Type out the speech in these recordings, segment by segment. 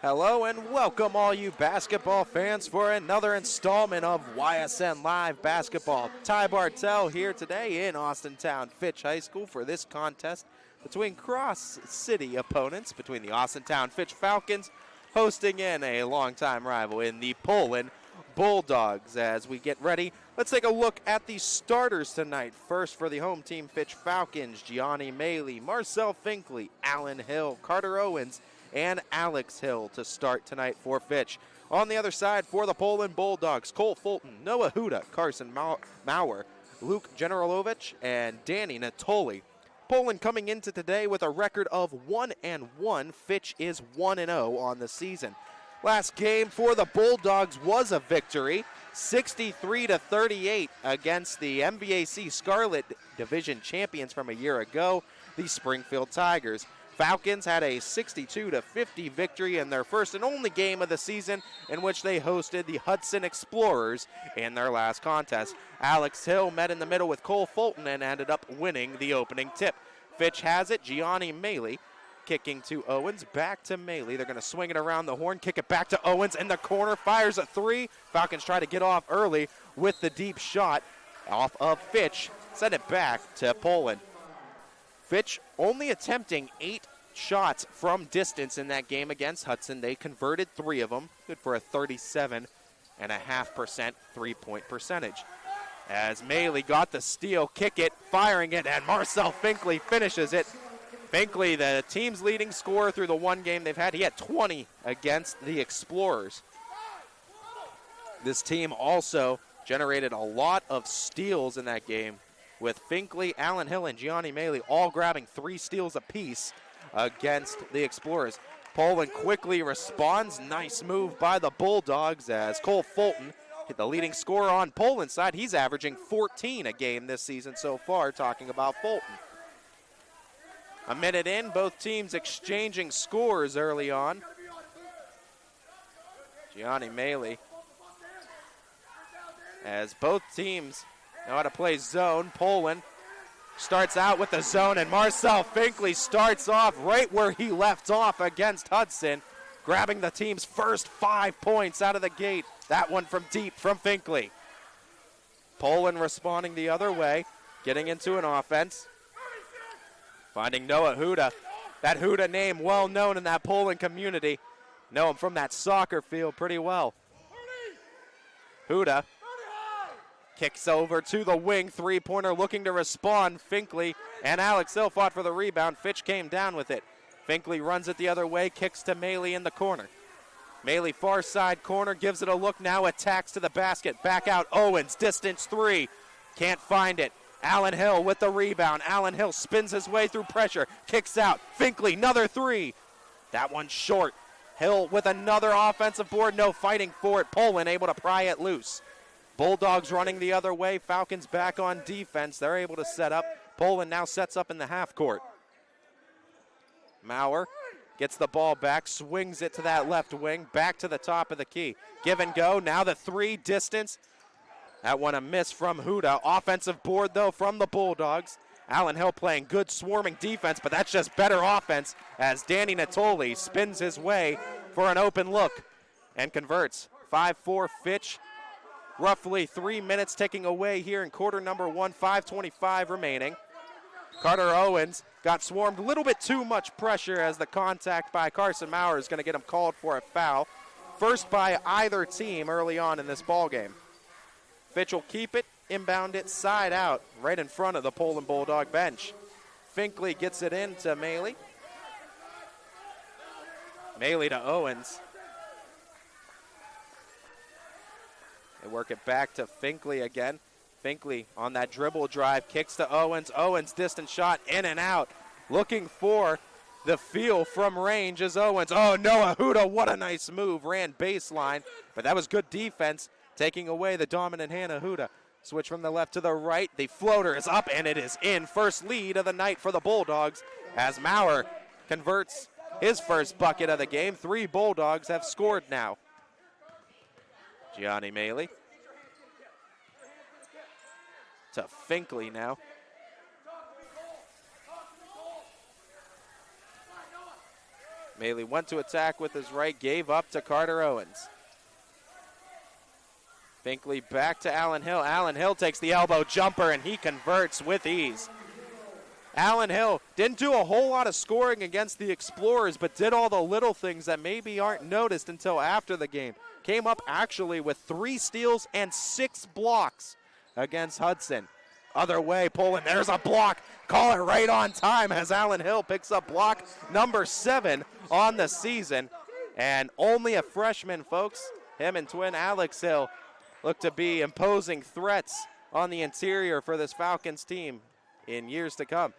Hello and welcome all you basketball fans for another installment of YSN Live Basketball. Ty Bartell here today in Austintown Fitch High School for this contest between cross-city opponents, between the Austintown Fitch Falcons hosting in a longtime rival in the Poland Bulldogs. As we get ready, let's take a look at the starters tonight. First for the home team Fitch Falcons, Gianni Maley, Marcel Finkley, Alan Hill, Carter Owens, and Alex Hill to start tonight for Fitch. On the other side for the Poland Bulldogs, Cole Fulton, Noah Huda, Carson Maurer, Luke Generalovic, and Danny Natoli. Poland coming into today with a record of 1-1. Fitch is 1-0 on the season. Last game for the Bulldogs was a victory, 63-38 against the MVAC Scarlet Division champions from a year ago, the Springfield Tigers. Falcons had a 62-50 victory in their first and only game of the season, in which they hosted the Hudson Explorers in their last contest. Alex Hill met in the middle with Cole Fulton and ended up winning the opening tip. Fitch has it, Gianni Maley kicking to Owens, back to Maley. They're going to swing it around the horn, kick it back to Owens in the corner, fires a three. Falcons try to get off early with the deep shot off of Fitch, send it back to Poland. Fitch only attempting 8 shots from distance in that game against Hudson. They converted 3 of them, good for a 37.5% three-point percentage. As Maley got the steal, kick it, firing it, and Marcel Finkley finishes it. Finkley, the team's leading scorer through the one game they've had. He had 20 against the Explorers. This team also generated a lot of steals in that game, with Finkley, Alan Hill, and Gianni Maley all grabbing 3 steals apiece against the Explorers. Poland quickly responds. Nice move by the Bulldogs as Cole Fulton, the leading scorer on Poland's side. He's averaging 14 a game this season so far, talking about Fulton. A minute in, both teams exchanging scores early on. Gianni Maley, as both teams know how to play zone. Poland starts out with the zone, and Marcel Finkley starts off right where he left off against Hudson, grabbing the team's first 5 points out of the gate. That one from deep from Finkley. Poland responding the other way, getting into an offense. Finding Noah Huda. That Huda name well known in that Poland community. Know him from that soccer field pretty well. Huda kicks over to the wing, three-pointer looking to respond. Finkley and Alex Hill fought for the rebound. Fitch came down with it. Finkley runs it the other way, kicks to Maley in the corner. Maley far side corner, gives it a look now, attacks to the basket. Back out Owens, distance 3. Can't find it. Alan Hill with the rebound. Alan Hill spins his way through pressure, kicks out. Finkley, another 3. That one short. Hill with another offensive board, no fighting for it. Poland able to pry it loose. Bulldogs running the other way. Falcons back on defense. They're able to set up. Poland now sets up in the half court. Maurer gets the ball back, swings it to that left wing, back to the top of the key. Give and go. Now the 3 distance. That one a miss from Huda. Offensive board, though, from the Bulldogs. Alan Hill playing good swarming defense, but that's just better offense as Danny Natoli spins his way for an open look and converts. 5-4 Fitch. Roughly 3 minutes ticking away here in quarter number 1, 5:25 remaining. Carter Owens got swarmed, a little bit too much pressure as the contact by Carson Maurer is going to get him called for a foul. First by either team early on in this ball game. Fitch will keep it, inbound it, side out, right in front of the Poland Bulldog bench. Finkley gets it in to Maley. Maley to Owens. They work it back to Finkley again. Finkley on that dribble drive, kicks to Owens. Owens, distant shot, in and out. Looking for the feel from range is Owens. Oh, Noah Huda, what a nice move. Ran baseline, but that was good defense, taking away the dominant hand of Huda. Switch from the left to the right. The floater is up, and it is in. First lead of the night for the Bulldogs as Maurer converts his first bucket of the game. 3 Bulldogs have scored now. Gianni Maley to Finkley now. Maley went to attack with his right, gave up to Carter Owens. Finkley back to Allen Hill. Allen Hill takes the elbow jumper, and he converts with ease. Allen Hill didn't do a whole lot of scoring against the Explorers, but did all the little things that maybe aren't noticed until after the game. Came up actually with 3 steals and 6 blocks against Hudson. Other way, Poland, there's a block. Call it right on time as Allen Hill picks up block number 7 on the season. And only a freshman, folks. Him and twin Alex Hill look to be imposing threats on the interior for this Falcons team in years to come.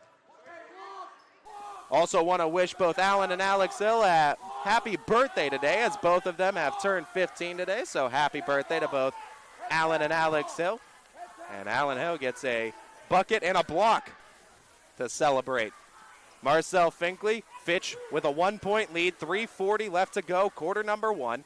Also want to wish both Allen and Alex Hill a happy birthday today, as both of them have turned 15 today. So happy birthday to both Allen and Alex Hill. And Allen Hill gets a bucket and a block to celebrate. Marcel Finkley, Fitch with a 1-point lead, 3:40 left to go, quarter number 1.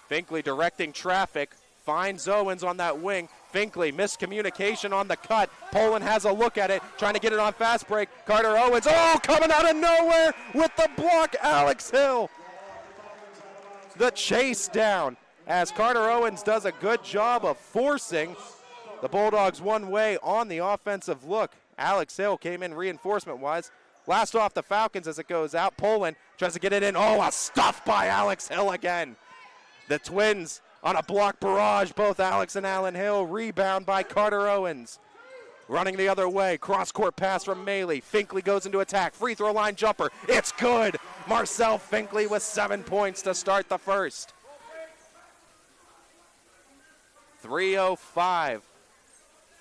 Finkley directing traffic, finds Owens on that wing. Finkley, miscommunication on the cut. Poland has a look at it, trying to get it on fast break. Carter Owens, coming out of nowhere with the block, Alex Hill. The chase down as Carter Owens does a good job of forcing the Bulldogs one way on the offensive look. Alex Hill came in reinforcement-wise. Last off the Falcons as it goes out. Poland tries to get it in. A stuff by Alex Hill again. The Twins on a block barrage, both Alex and Allen Hill. Rebound by Carter Owens. Running the other way, cross-court pass from Maley. Finkley goes into attack, free throw line jumper. It's good. Marcel Finkley with 7 points to start the first. 3:05,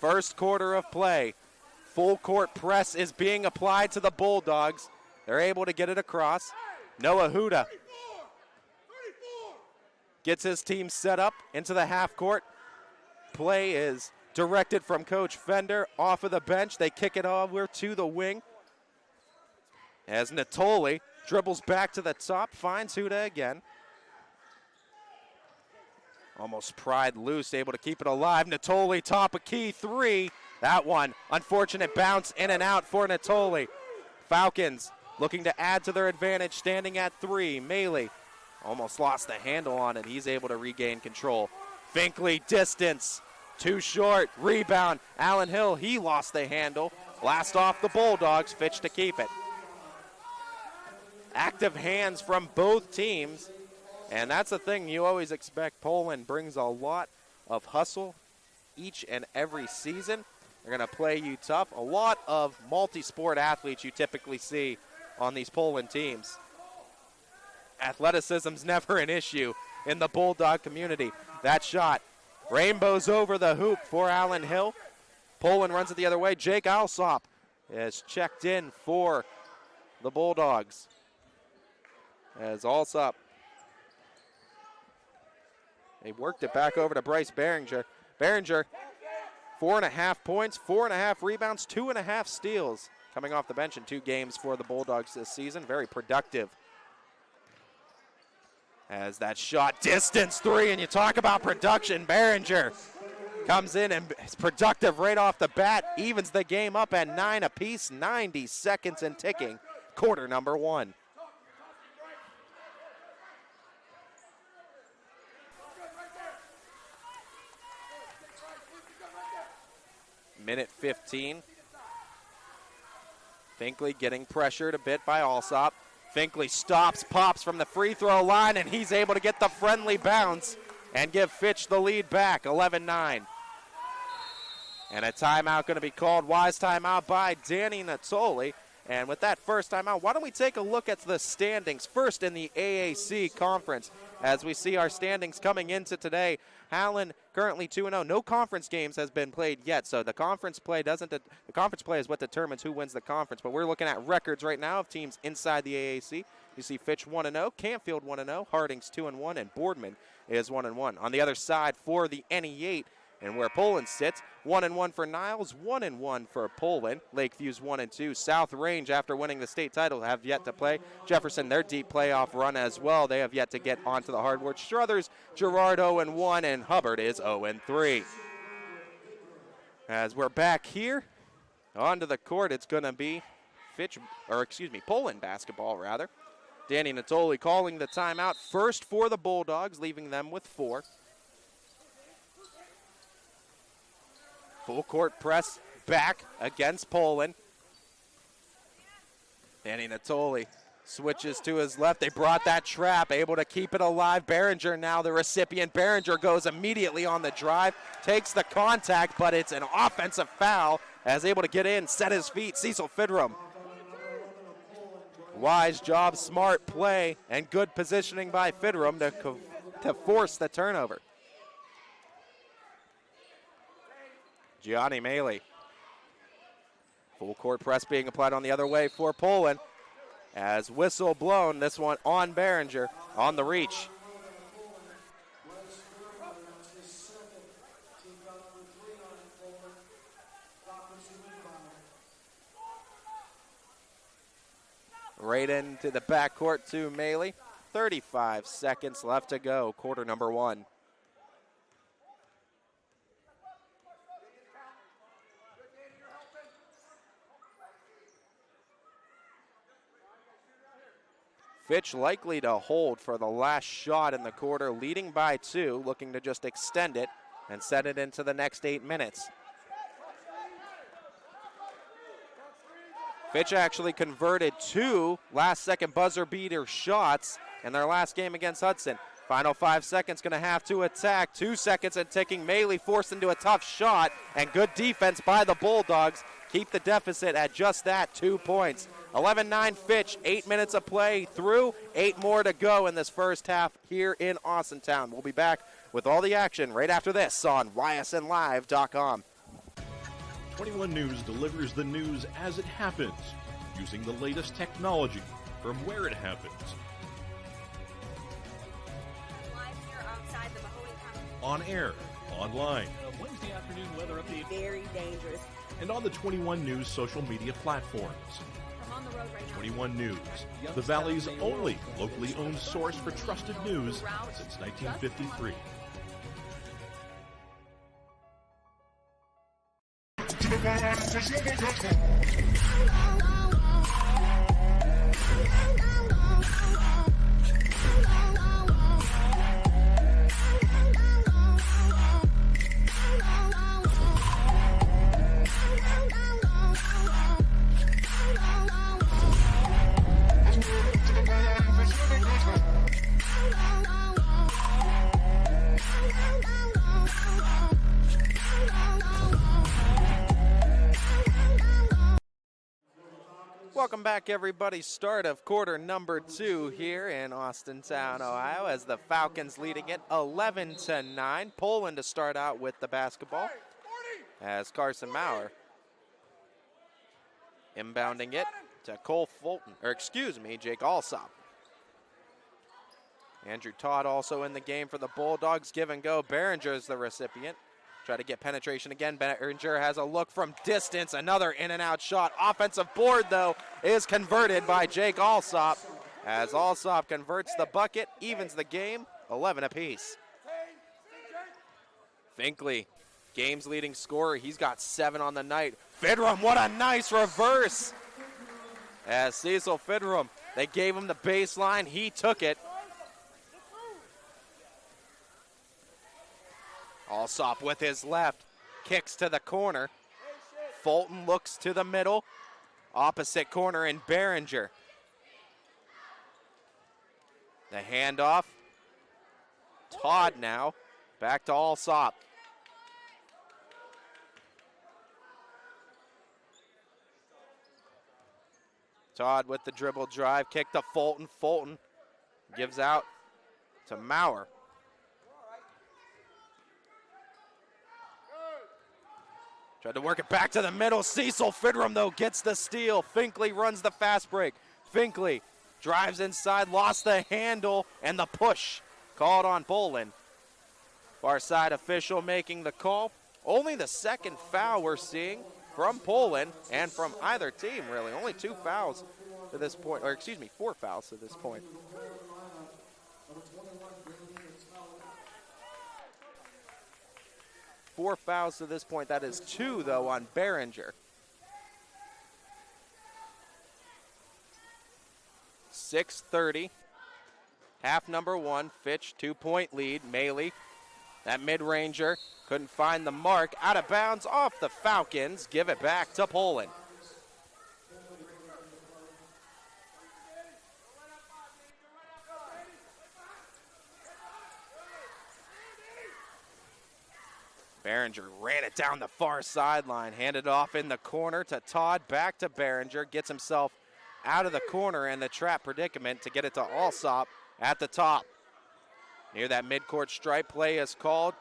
first quarter of play. Full court press is being applied to the Bulldogs. They're able to get it across. Noah Huda gets his team set up into the half court. Play is directed from Coach Fender off of the bench. They kick it over to the wing as Natoli dribbles back to the top, finds Huda again. Almost pried loose, able to keep it alive. Natoli, top of key, 3. That one, unfortunate bounce in and out for Natoli. Falcons looking to add to their advantage, standing at 3. Maley almost lost the handle on it. He's able to regain control. Finkley, distance, too short. Rebound, Allen Hill, he lost the handle. Last off the Bulldogs, Fitch to keep it. Active hands from both teams. And that's the thing you always expect. Poland brings a lot of hustle each and every season. They're going to play you tough. A lot of multi-sport athletes you typically see on these Poland teams. Athleticism's never an issue in the Bulldog community. That shot rainbows over the hoop for Allen Hill. Poland runs it the other way. Jake Alsop is checked in for the Bulldogs. As Alsop, they worked it back over to Bryce Behringer. Behringer, 4.5 points, 4.5 rebounds, 2.5 steals. Coming off the bench in 2 games for the Bulldogs this season. Very productive. As that shot, distance 3, and you talk about production. Behringer comes in and is productive right off the bat. Evens the game up at 9 apiece, 90 seconds and ticking. Quarter number 1. Minute 15. Finkley getting pressured a bit by Alsop. Finkley stops, pops from the free throw line, and he's able to get the friendly bounce and give Fitch the lead back, 11-9. And a timeout going to be called. Wise timeout by Danny Natoli. And with that first timeout, why don't we take a look at the standings first in the AAC conference as we see our standings coming into today. Howland currently 2-0. No conference games has been played yet, so the conference play is what determines who wins the conference. But we're looking at records right now of teams inside the AAC. You see Fitch 1-0, Campfield 1-0, Harding's 2-1, and Boardman is 1-1. On the other side for the NE8, and where Poland sits, 1-1 for Niles, 1-1 for Poland. Lakeview's 1-2. South Range, after winning the state title, have yet to play. Jefferson, their deep playoff run as well. They have yet to get onto the hardwood. Struthers, Girard 0-1, and Hubbard is 0-3. As we're back here onto the court, it's going to be Poland basketball rather. Danny Natoli calling the timeout first for the Bulldogs, leaving them with 4. Full court press back against Poland. Danny Natoli switches to his left. They brought that trap, able to keep it alive. Behringer now the recipient. Behringer goes immediately on the drive, takes the contact, but it's an offensive foul as able to get in, set his feet, Cecil Fidrum. Wise job, smart play, and good positioning by Fidrum to force the turnover. Gianni Maley. Full court press being applied on the other way for Poland. As whistle blown, this one on Behringer on the reach. Right into the backcourt to Maley. 35 seconds left to go, quarter number 1. Fitch likely to hold for the last shot in the quarter, leading by 2, looking to just extend it and set it into the next 8 minutes. Fitch actually converted 2 last-second buzzer beater shots in their last game against Hudson. Final 5 seconds, going to have to attack. 2 seconds and ticking. Maley forced into a tough shot, and good defense by the Bulldogs. Keep the deficit at just that, 2 points. 11-9 Fitch, 8 minutes of play through, 8 more to go in this first half here in Austintown. We'll be back with all the action right after this on ysnlive.com. 21 News delivers the news as it happens, using the latest technology from where it happens. Live here outside the Mahoney County. On air, online, Wednesday afternoon weather update. Very dangerous. and on the 21 News social media platforms. I'm on the road right now. 21 News, the Valley's only locally owned source for trusted news since 1953. Welcome back, everybody. Start of quarter number 2 here in Austintown, Ohio, as the Falcons leading it 11-9. Poland to start out with the basketball as Carson Maurer inbounding it to Jake Alsop. Andrew Todd also in the game for the Bulldogs. Give and go. Behringer is the recipient. Try to get penetration again. Behringer has a look from distance. Another in and out shot. Offensive board, though, is converted by Jake Alsop. As Alsop converts the bucket, evens the game, 11 apiece. Finkley, game's leading scorer. He's got 7 on the night. Fidrum, what a nice reverse. As Cecil Fidrum, they gave him the baseline. He took it. Alsop with his left, kicks to the corner. Fulton looks to the middle. Opposite corner in Behringer. The handoff. Todd now, back to Alsop. Todd with the dribble drive, kick to Fulton. Fulton gives out to Maurer. Tried to work it back to the middle. Cecil Fidrum, though, gets the steal. Finkley runs the fast break. Finkley drives inside, lost the handle, and the push called on Poland. Far side official making the call. Only the second foul we're seeing from Poland and from either team, really. Only 2 fouls to this point, 4 fouls to this point. Four fouls to this point. That is 2, though, on Behringer. 6:30. Half number one, Fitch 2-point lead. Maley, that mid-ranger, couldn't find the mark. Out of bounds off the Falcons. Give it back to Poland. Behringer ran it down the far sideline, handed off in the corner to Todd, back to Behringer, gets himself out of the corner and the trap predicament to get it to Alsop at the top. Near that midcourt stripe, play is called,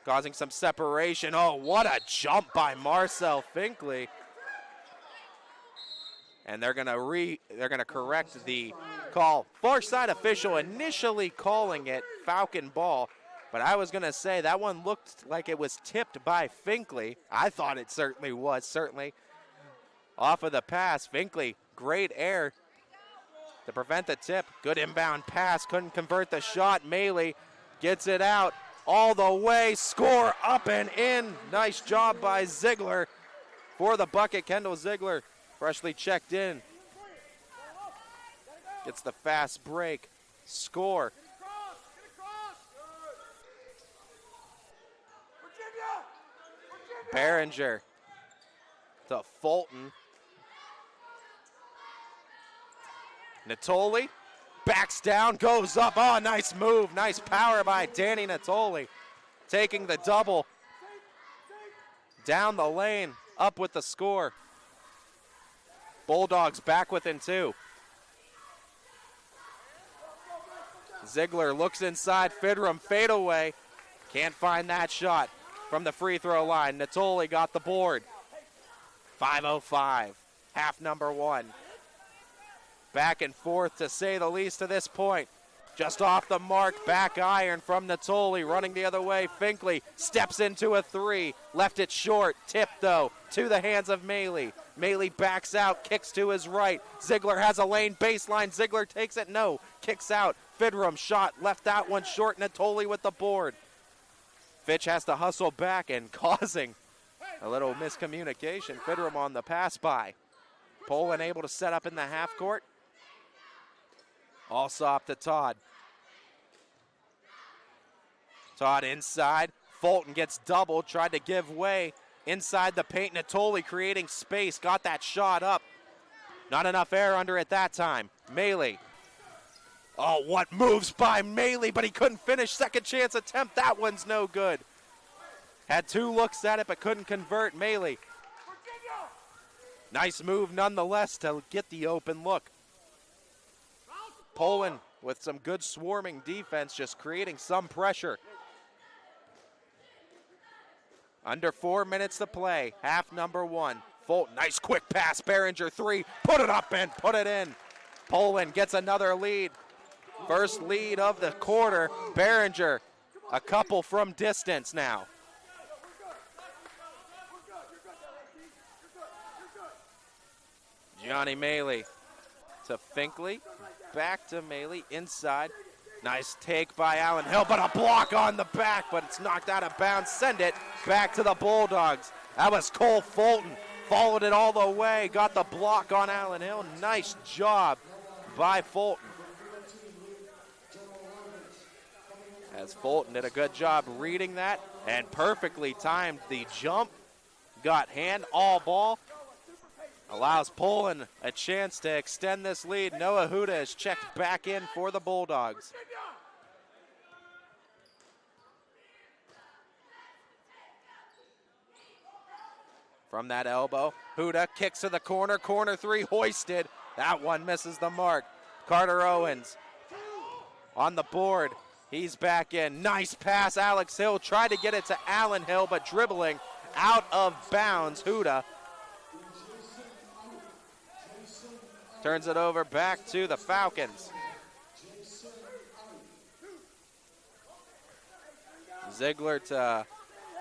causing some separation. Oh, what a jump by Marcel Finkley. And they're gonna correct the call. Far side official initially calling it Falcon ball, but I was gonna say that one looked like it was tipped by Finkley. I thought it certainly was, off of the pass. Finkley, great air to prevent the tip. Good inbound pass, couldn't convert the shot. Maley gets it out all the way. Score up and in. Nice job by Ziegler for the bucket. Kendall Ziegler, freshly checked in. Gets the fast break. Score. Behringer to Fulton. Natoli backs down, goes up. Oh, nice move. Nice power by Danny Natoli. Taking the double. Down the lane, up with the score. Bulldogs back within two. Ziegler looks inside. Fidrum fadeaway. Can't find that shot from the free throw line. Natoli got the board. 5:05, half number one. Back and forth to say the least to this point. Just off the mark, back iron from Natoli, running the other way. Finkley steps into a three, left it short, tipped though, to the hands of Maley. Maley backs out, kicks to his right. Ziegler has a lane, baseline, Ziegler takes it, no, kicks out. Fidrum shot, left that one short, Natoli with the board. Fitch has to hustle back and causing a little miscommunication. Fidrum on the pass by. Poland able to set up in the half court. Alsop to Todd. Todd inside. Fulton gets doubled, tried to give way. Inside the paint, Natoli creating space, got that shot up. Not enough air under it that time. Maley. Oh, what moves by Maley, but he couldn't finish. Second chance attempt, that one's no good. Had two looks at it, but couldn't convert. Maley. Nice move nonetheless to get the open look. Poland with some good swarming defense, just creating some pressure. Under 4 minutes to play, half number one. Fulton, nice quick pass, Behringer three, put it up and put it in. Poland gets another lead. First lead of the quarter. Behringer, a couple from distance now. Johnny Maley to Finkley. Back to Maley, inside. Nice take by Allen Hill, but a block on the back, but it's knocked out of bounds. Send it back to the Bulldogs. That was Cole Fulton. Followed it all the way, got the block on Allen Hill. Nice job by Fulton. As Fulton did a good job reading that and perfectly timed the jump. Got hand, all ball. Allows Poland a chance to extend this lead. Noah Huda is checked back in for the Bulldogs. From that elbow, Huda kicks to the corner. Corner three hoisted. That one misses the mark. Carter Owens on the board. He's back in. Nice pass. Alex Hill tried to get it to Allen Hill, but dribbling out of bounds. Huda turns it over back to the Falcons. Ziegler to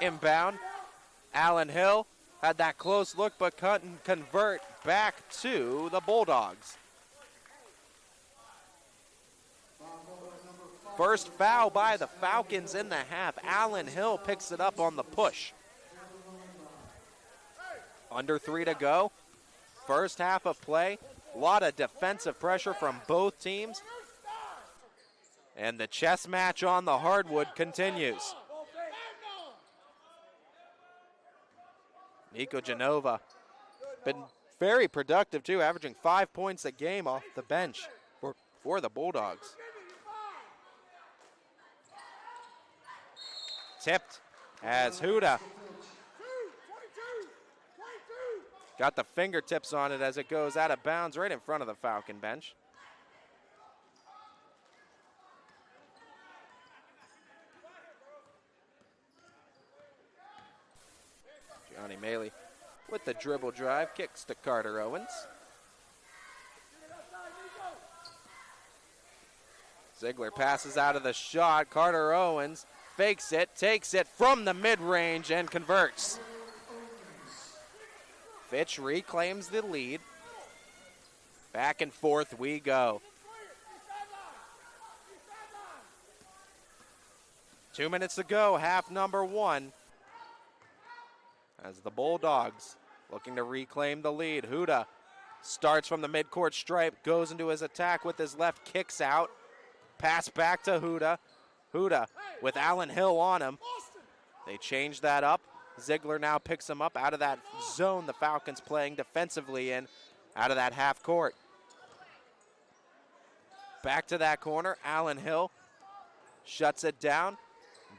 inbound. Allen Hill had that close look but couldn't convert. Back to the Bulldogs. First foul by the Falcons in the half. Allen Hill picks it up on the push. Under 3 to go. First half of play. A lot of defensive pressure from both teams. And the chess match on the hardwood continues. Nico Genova been very productive too, averaging 5 points a game off the bench for the Bulldogs. Tipped as Huda got the fingertips on it as it goes out of bounds right in front of the Falcon bench. Gianni Maley with the dribble drive, kicks to Carter Owens. Ziegler passes out of the shot. Carter Owens fakes it, takes it from the mid-range and converts. Fitch reclaims the lead. Back and forth we go. 2 minutes to go, half number one. As the Bulldogs looking to reclaim the lead. Huda starts from the midcourt stripe, goes into his attack with his left, kicks out. Pass back to Huda. Huda with Allen Hill on him. They change that up. Ziegler now picks him up out of that zone the Falcons playing defensively in, out of that half court. Back to that corner, Allen Hill shuts it down,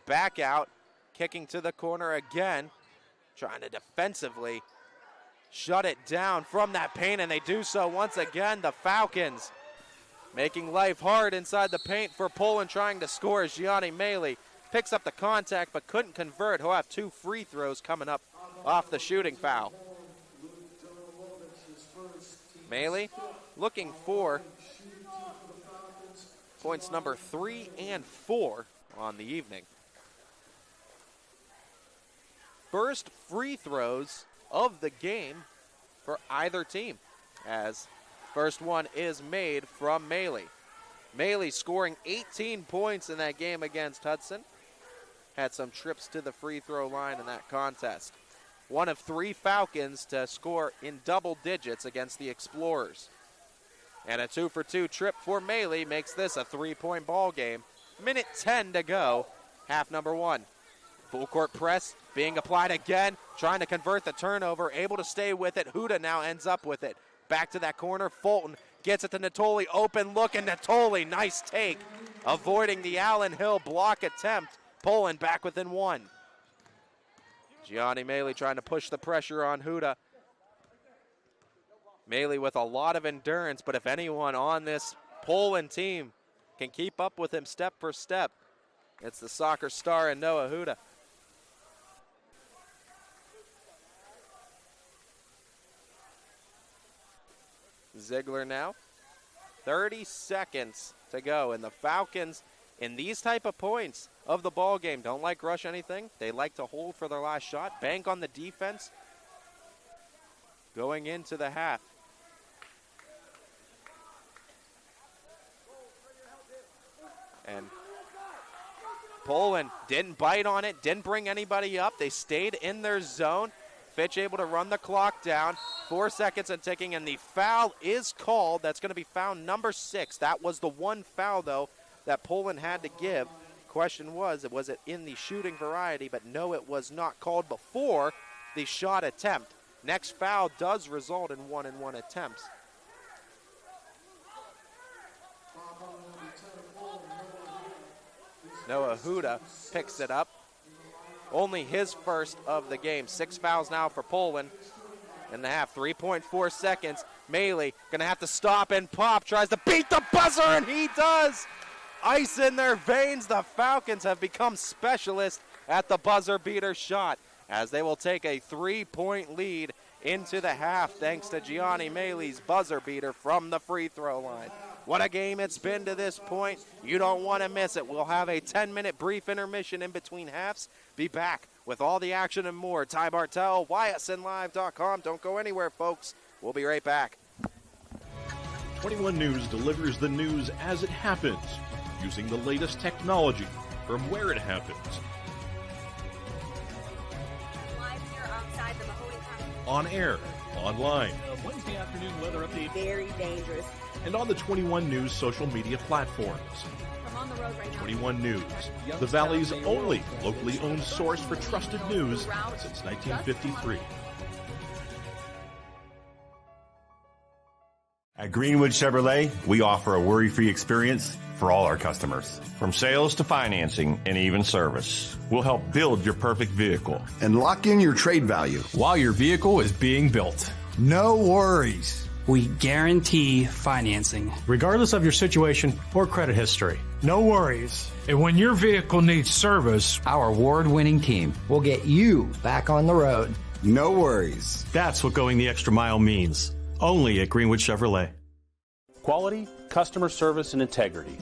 back out, kicking to the corner again, trying to defensively shut it down from that paint, and they do so once again. The Falcons making life hard inside the paint for Poland, trying to score as Gianni Maley picks up the contact but couldn't convert. He'll have 2 free throws coming up off the shooting foul. Maley looking for points number 3 and 4 on the evening. First free throws of the game for either team, as first one is made from Maley. Maley scoring 18 points in that game against Hudson. Had some trips to the free throw line in that contest. One of 3 Falcons to score in double digits against the Explorers. And a 2-for-2 trip for Maley makes this a 3-point ball game. Minute 10 to go, half number one. Full court press being applied again, trying to convert the turnover, able to stay with it. Huda now ends up with it. Back to that corner, Fulton gets it to Natoli, open look, and Natoli, nice take, avoiding the Allen Hill block attempt. Poland back within 1. Gianni Maley trying to push the pressure on Huda. Maley with a lot of endurance, but if anyone on this Poland team can keep up with him step for step, it's the soccer star in Noah Huda. Ziegler now. 30 seconds to go, and the Falcons in these type of points of the ball game don't like rush anything. They like to hold for their last shot, bank on the defense going into the half. And Poland didn't bite on it, didn't bring anybody up. They stayed in their zone. Fitch able to run the clock down. 4 seconds and ticking, and the foul is called. That's going to be foul number 6. That was the one foul, though, that Poland had to give. Question was it in the shooting variety? But no, it was not called before the shot attempt. Next foul does result in 1-and-1 attempts. Noah Huda picks it up. Only his first of the game. 6 fouls now for Poland in the half. 3.4 seconds. Maley gonna have to stop and pop. Tries to beat the buzzer, and he does. Ice in their veins. The Falcons have become specialists at the buzzer beater shot, as they will take a 3-point lead into the half thanks to Gianni Maley's buzzer beater from the free throw line. What a game it's been to this point. You don't want to miss it. We'll have a 10-minute brief intermission in between halves. Be back with all the action and more. Ty Bartel, ysnlive.com. Don't go anywhere, folks. We'll be right back. 21 News delivers the news as it happens, using the latest technology from where it happens. Live here outside the Mahoney County. On air, online, Wednesday afternoon weather update. Very dangerous. and on the 21 News social media platforms. I'm on the road right now. 21 News, the Valley's only locally owned source for trusted news since 1953. At Greenwood Chevrolet, we offer a worry-free experience for all our customers. From sales to financing and even service. We'll help build your perfect vehicle. And lock in your trade value while your vehicle is being built. No worries. We guarantee financing, regardless of your situation or credit history. No worries. And when your vehicle needs service, our award-winning team will get you back on the road. No worries. That's what going the extra mile means. Only at Greenwood Chevrolet. Quality, customer service, and integrity.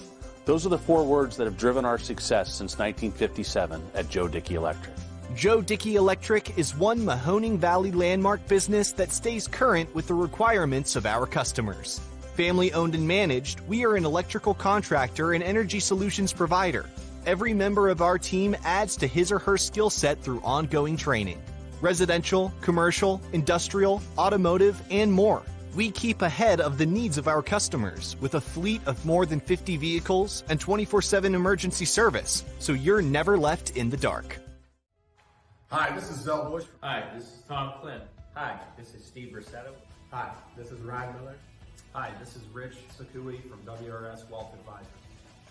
Those are the 4 words that have driven our success since 1957 at Joe Dickey Electric. Joe Dickey Electric is one Mahoning Valley landmark business that stays current with the requirements of our customers. Family owned and managed, we are an electrical contractor and energy solutions provider. Every member of our team adds to his or her skill set through ongoing training. Residential, commercial, industrial, automotive, and more. We keep ahead of the needs of our customers with a fleet of more than 50 vehicles and 24/7 emergency service, so you're never left in the dark. Hi, this is Zell Bush. Hi, this is Tom Flynn. Hi, this is Steve Rossetto. Hi, this is Ryan Miller. Hi, this is Rich Sakui from WRS Wealth Advisors.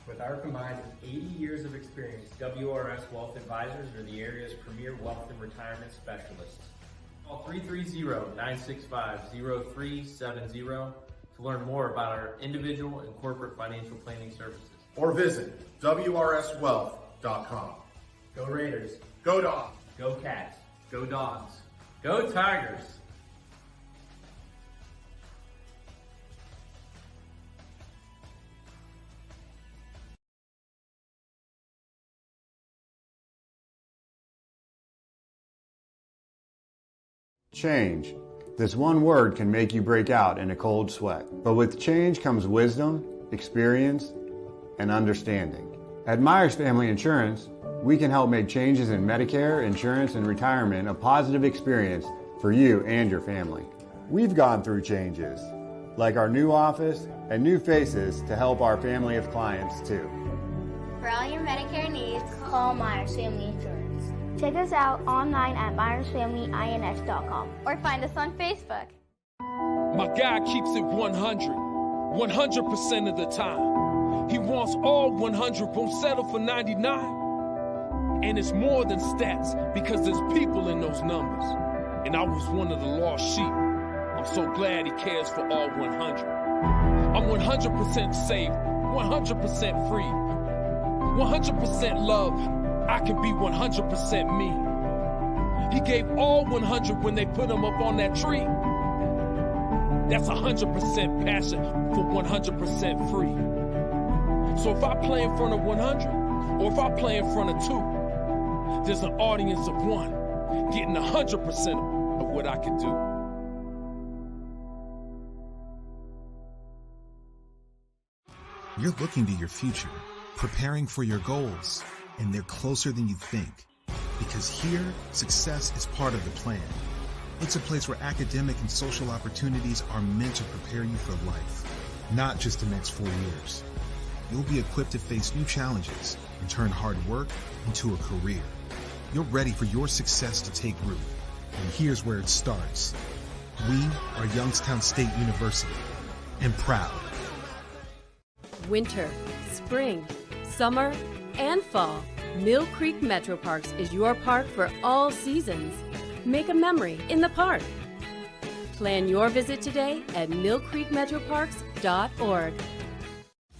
With our combined 80 years of experience, WRS Wealth Advisors are the area's premier wealth and retirement specialists. Call 330-965-0370 to learn more about our individual and corporate financial planning services. Or visit WRSwealth.com. Go Raiders. Go Dogs. Go Cats. Go Dogs. Go Tigers. Change. This one word can make you break out in a cold sweat. But with change comes wisdom, experience, and understanding. At Myers Family Insurance, we can help make changes in Medicare, insurance, and retirement a positive experience for you and your family. We've gone through changes, like our new office and new faces to help our family of clients too. For all your Medicare needs, call Myers Family Insurance. Check us out online at MyersFamilyINS.com or find us on Facebook. My guy keeps it 100% of the time. He wants all 100, won't settle for 99. And it's more than stats because there's people in those numbers. And I was one of the lost sheep. I'm so glad he cares for all 100. I'm 100% safe, 100% free, 100% love. I can be 100% me. He gave all 100 when they put him up on that tree. That's 100% passion for 100% free. So if I play in front of 100, or if I play in front of 2, there's an audience of 1 getting 100% of what I can do. You're looking to your future, preparing for your goals, and they're closer than you think. Because here, success is part of the plan. It's a place where academic and social opportunities are meant to prepare you for life, not just the next 4 years. You'll be equipped to face new challenges and turn hard work into a career. You're ready for your success to take root. And here's where it starts. We are Youngstown State University, and proud. Winter, spring, summer, and fall. Mill Creek Metro Parks is your park for all seasons. Make a memory in the park. Plan your visit today at millcreekmetroparks.org.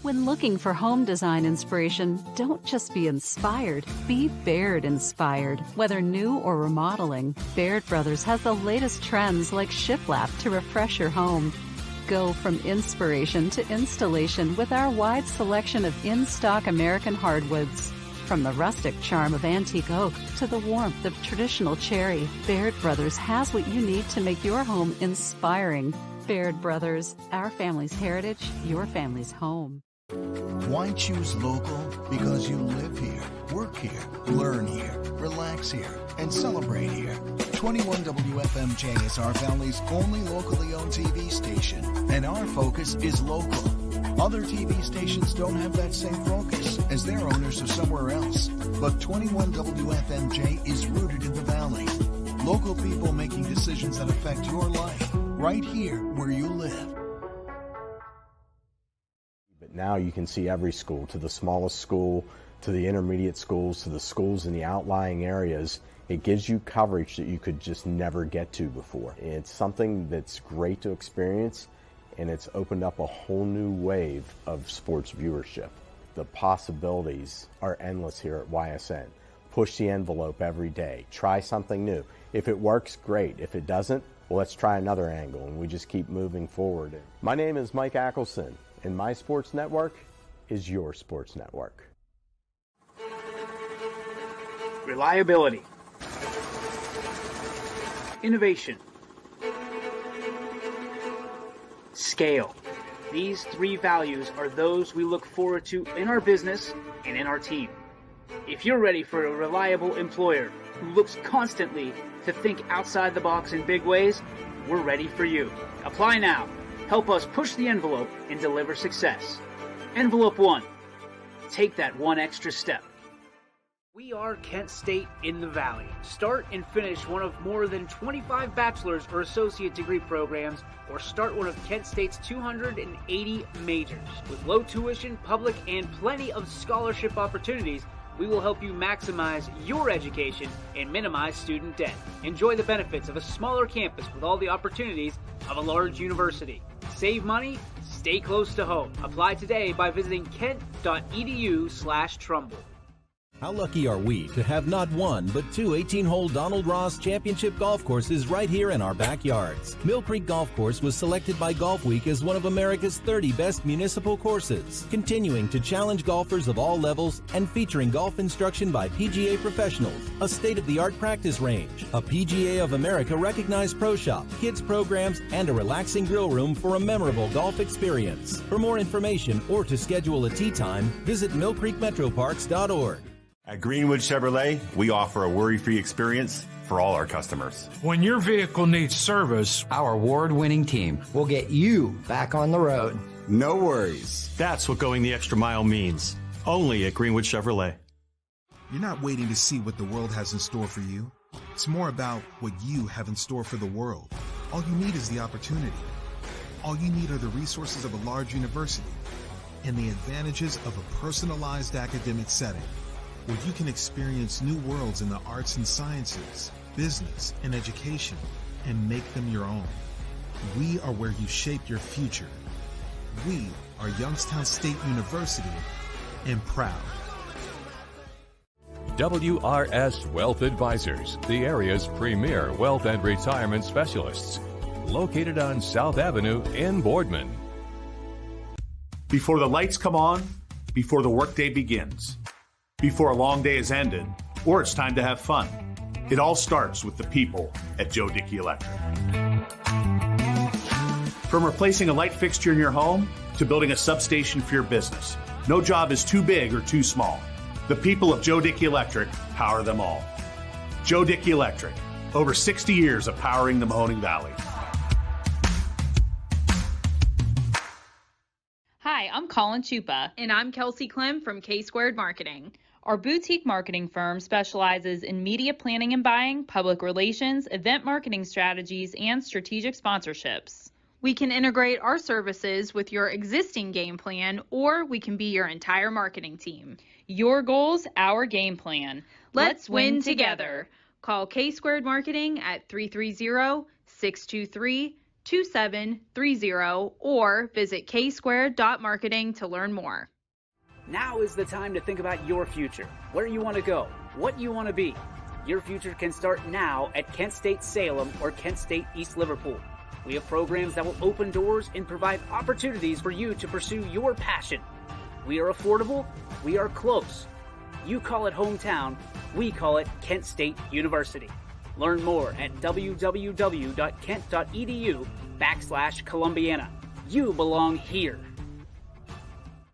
When looking for home design inspiration, don't just be inspired, be Baird inspired. Whether new or remodeling, Baird Brothers has the latest trends like shiplap to refresh your home. Go from inspiration to installation with our wide selection of in-stock American hardwoods. From the rustic charm of antique oak to the warmth of traditional cherry, Baird Brothers has what you need to make your home inspiring. Baird Brothers, our family's heritage, your family's home. Why choose local? Because you live here, work here, learn here, relax here, and celebrate here. 21 WFMJ is our Valley's only locally owned TV station, and our focus is local. Other TV stations don't have that same focus, as their owners are somewhere else. But 21 WFMJ is rooted in the Valley. Local people making decisions that affect your life, right here where you live. But now you can see every school, to the smallest school, to the intermediate schools, to the schools in the outlying areas. It gives you coverage that you could just never get to before. It's something that's great to experience, and it's opened up a whole new wave of sports viewership. The possibilities are endless here at YSN. Push the envelope every day. Try something new. If it works, great. If it doesn't, well, let's try another angle, and we just keep moving forward. My name is Mike Ackelson, and my sports network is your sports network. Reliability, innovation, scale. These three values are those we look forward to in our business and in our team. If you're ready for a reliable employer who looks constantly to think outside the box in big ways, we're ready for you. Apply now. Help us push the envelope and deliver success. Envelope 1. Take that one extra step. We are Kent State in the Valley. Start and finish one of more than 25 bachelor's or associate degree programs, or start one of Kent State's 280 majors. With low tuition, public, and plenty of scholarship opportunities, we will help you maximize your education and minimize student debt. Enjoy the benefits of a smaller campus with all the opportunities of a large university. Save money, stay close to home. Apply today by visiting kent.edu/Trumbull. How lucky are we to have not one, but two 18-hole Donald Ross Championship golf courses right here in our backyards. Mill Creek Golf Course was selected by Golf Week as one of America's 30 best municipal courses, continuing to challenge golfers of all levels and featuring golf instruction by PGA professionals, a state-of-the-art practice range, a PGA of America recognized pro shop, kids programs, and a relaxing grill room for a memorable golf experience. For more information or to schedule a tee time, visit millcreekmetroparks.org. At Greenwood Chevrolet, we offer a worry-free experience for all our customers. When your vehicle needs service, our award-winning team will get you back on the road. No worries. That's what going the extra mile means. Only at Greenwood Chevrolet. You're not waiting to see what the world has in store for you. It's more about what you have in store for the world. All you need is the opportunity. All you need are the resources of a large university and the advantages of a personalized academic setting, where you can experience new worlds in the arts and sciences, business, and education, and make them your own. We are where you shape your future. We are Youngstown State University, and proud. WRS Wealth Advisors, the area's premier wealth and retirement specialists. Located on South Avenue in Boardman. Before the lights come on, before the workday begins, before a long day is ended, or it's time to have fun. It all starts with the people at Joe Dickey Electric. From replacing a light fixture in your home to building a substation for your business, no job is too big or too small. The people of Joe Dickey Electric power them all. Joe Dickey Electric, over 60 years of powering the Mahoning Valley. Hi, I'm Colin Chupa. And I'm Kelsey Clem from K-Squared Marketing. Our boutique marketing firm specializes in media planning and buying, public relations, event marketing strategies, and strategic sponsorships. We can integrate our services with your existing game plan, or we can be your entire marketing team. Your goals, our game plan. Let's win together. Call K-Squared Marketing at 330-623-2730 or visit ksquared.marketing to learn more. Now is the time to think about your future, where you want to go, what you want to be. Your future can start now at Kent State Salem or Kent State East Liverpool. We have programs that will open doors and provide opportunities for you to pursue your passion. We are affordable, we are close. You call it hometown, we call it Kent State University. Learn more at www.kent.edu/Columbiana. You belong here.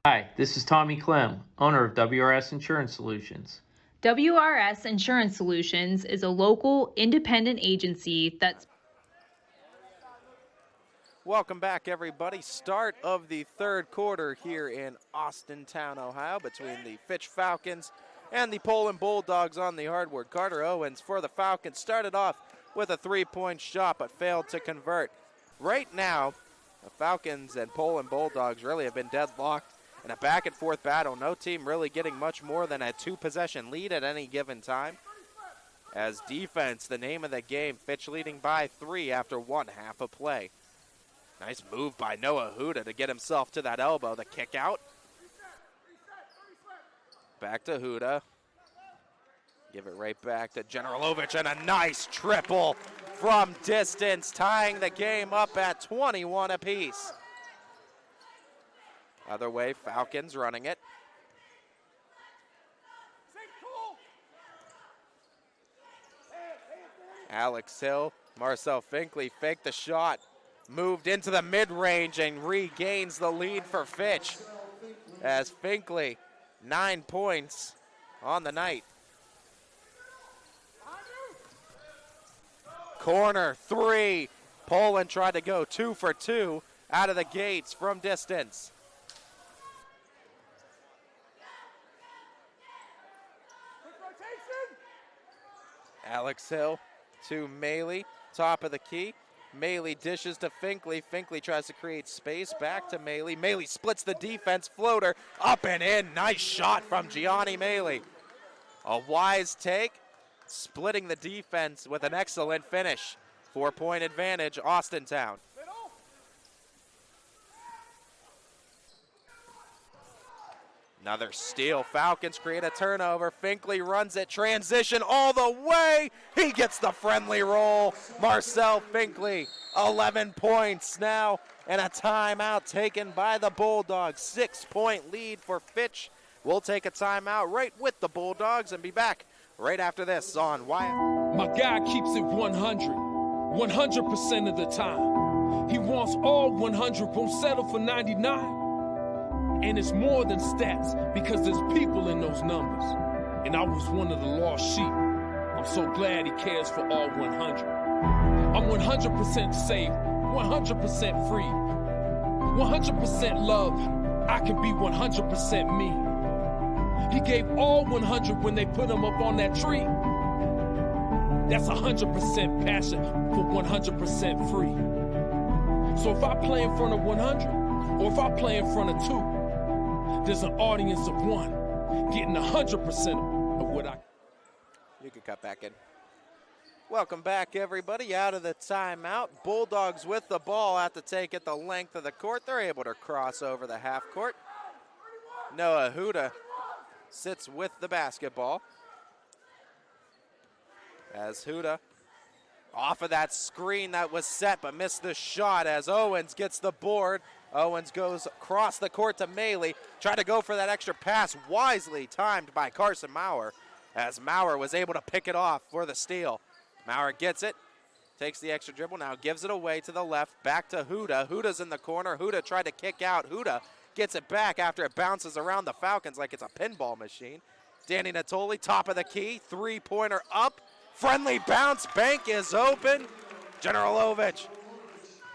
Hi, this is Tommy Clem, owner of WRS Insurance Solutions. WRS Insurance Solutions is a local independent agency that's... Welcome back, everybody. Start of the third quarter here in Austintown, Ohio, between the Fitch Falcons and the Poland Bulldogs on the hardwood. Carter Owens for the Falcons started off with a three-point shot but failed to convert. Right now, the Falcons and Poland Bulldogs really have been deadlocked in a back-and-forth battle. No team really getting much more than a two-possession lead at any given time. As defense, the name of the game, Fitch leading by 3 after one half of play. Nice move by Noah Huda to get himself to that elbow. The kick out. Back to Huda. Give it right back to Generalovic, and a nice triple from distance, tying the game up at 21 apiece. Other way, Falcons running it. Alex Hill, Marcel Finkley faked the shot. Moved into the mid-range and regains the lead for Fitch as Finkley, 9 points on the night. Corner three. Poland tried to go 2 for 2 out of the gates from distance. Alex Hill to Maley, top of the key. Maley dishes to Finkley. Finkley tries to create space. Back to Maley. Maley splits the defense. Floater up and in. Nice shot from Gianni Maley. A wise take. Splitting the defense with an excellent finish. 4-point advantage, Austintown. Another steal. Falcons create a turnover. Finkley runs it. Transition all the way. He gets the friendly roll. Marcel Finkley, 11 points now, and a timeout taken by the Bulldogs. 6-point lead for Fitch. We'll take a timeout right with the Bulldogs and be back right after this on Wyatt. My guy keeps it 100% of the time. He wants all 100, won't settle for 99. And it's more than stats because there's people in those numbers. And I was one of the lost sheep. I'm so glad he cares for all 100. I'm 100% safe, 100% free, 100% love. I can be 100% me. He gave all 100 when they put him up on that tree. That's 100% passion for 100% free. So if I play in front of 100, or if I play in front of 2, there's an audience of 1 getting 100% of what I... You can cut back in. Welcome back, everybody, out of the timeout. Bulldogs with the ball have to take it the length of the court. They're able to cross over the half court. Noah Huda sits with the basketball. As Huda off of that screen that was set but missed the shot as Owens gets the board. Owens goes across the court to Maley. Tried to go for that extra pass, wisely timed by Carson Maurer, as Maurer was able to pick it off for the steal. Maurer gets it, takes the extra dribble, now gives it away to the left, back to Huda. Huda's in the corner. Huda tried to kick out. Huda gets it back after it bounces around the Falcons like it's a pinball machine. Danny Natoli, top of the key, three-pointer up. Friendly bounce, bank is open. Generalovic,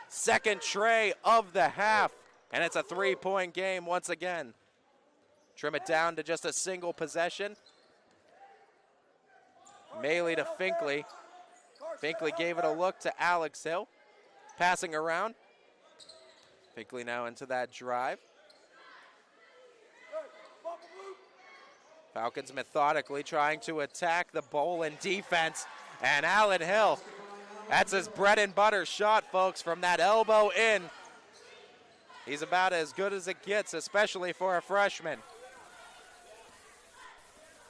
second tray of the half, and it's a three-point game once again. Trim it down to just a single possession. Maley to Finkley. Finkley gave it a look to Alex Hill. Passing around. Finkley now into that drive. Falcons methodically trying to attack the Poland defense. And Allen Hill, that's his bread and butter shot, folks, from that elbow in. He's about as good as it gets, especially for a freshman.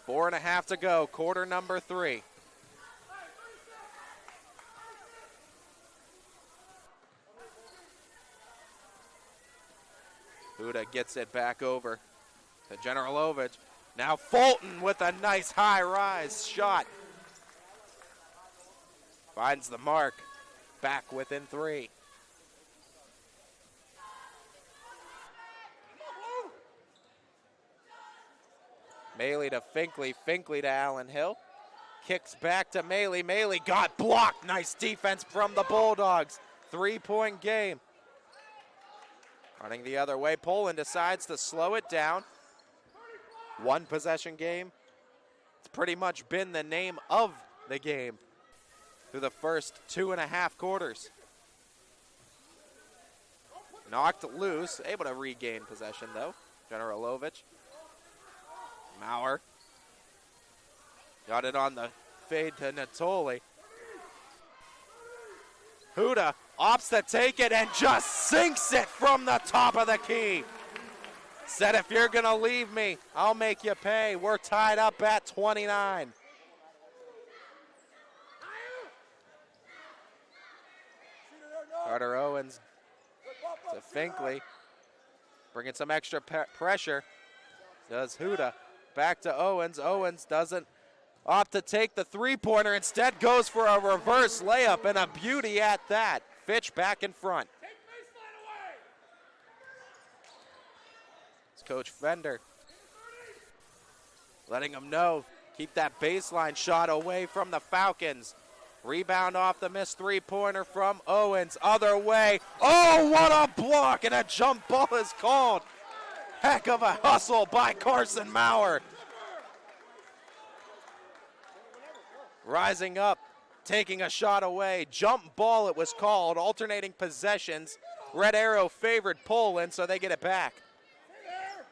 4.5 to go, quarter number 3. Huda gets it back over to Generalovic. Now Fulton with a nice high rise shot. Finds the mark, back within 3. Maley to Finkley, Finkley to Allen Hill. Kicks back to Maley. Maley got blocked. Nice defense from the Bulldogs. 3-point game. Running the other way, Poland decides to slow it down. One possession game. It's pretty much been the name of the game through the first 2.5 quarters. Knocked loose, able to regain possession though. Generalovic. Maurer. Got it on the fade to Natoli. Huda opts to take it and just sinks it from the top of the key. Said, if you're going to leave me, I'll make you pay. We're tied up at 29. Carter Owens to Finkley. Bringing some extra pressure. Does Huda. Back to Owens. Owens doesn't opt to take the three-pointer. Instead goes for a reverse layup, and a beauty at that. Fitch back in front. It's Coach Fender letting him know, keep that baseline shot away from the Falcons. Rebound off the missed three-pointer from Owens. Other way. Oh, what a block, and a jump ball is called. Heck of a hustle by Carson Maurer. Rising up, taking a shot away. Jump ball it was called, alternating possessions. Red Arrow favored Poland, so they get it back.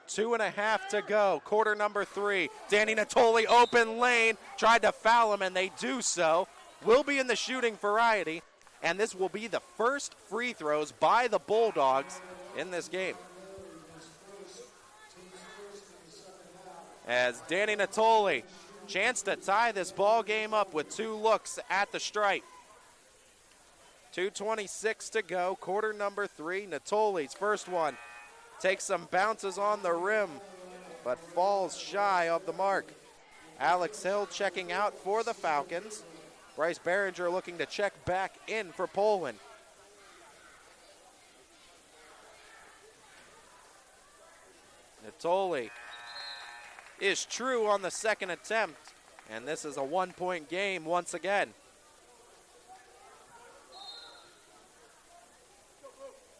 2.5 to go, quarter number 3. Danny Natoli open lane, tried to foul him, and they do so. Will be in the shooting variety, and this will be the first free throws by the Bulldogs in this game. As Danny Natoli, chance to tie this ball game up with 2 looks at the stripe. 2:26 to go, quarter number 3. Natoli's first one takes some bounces on the rim, but falls shy of the mark. Alex Hill checking out for the Falcons. Bryce Behringer looking to check back in for Poland. Natoli is true on the second attempt, and this is a 1-point game once again.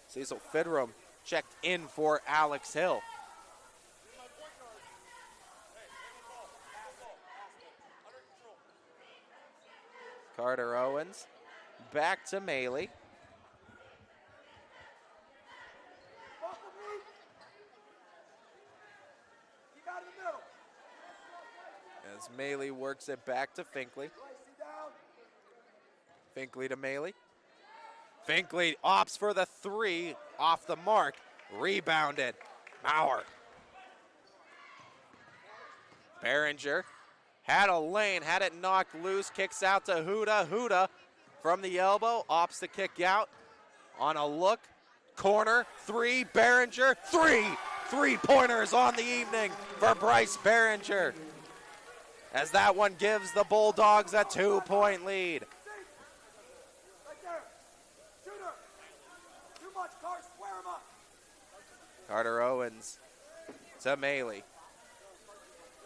Cecil Fidrum checked in for Alex Hill. Carter Owens back to Maley. As Maley works it back to Finkley. Finkley to Maley. Finkley opts for the 3, off the mark. Rebounded. Maurer. Behringer had a lane, had it knocked loose, kicks out to Huda. Huda from the elbow, opts to kick out on a look. Corner, 3, Behringer, 3! 3-pointers on the evening for Bryce Behringer, as that one gives the Bulldogs a 2-point lead. Carter Owens to Maley.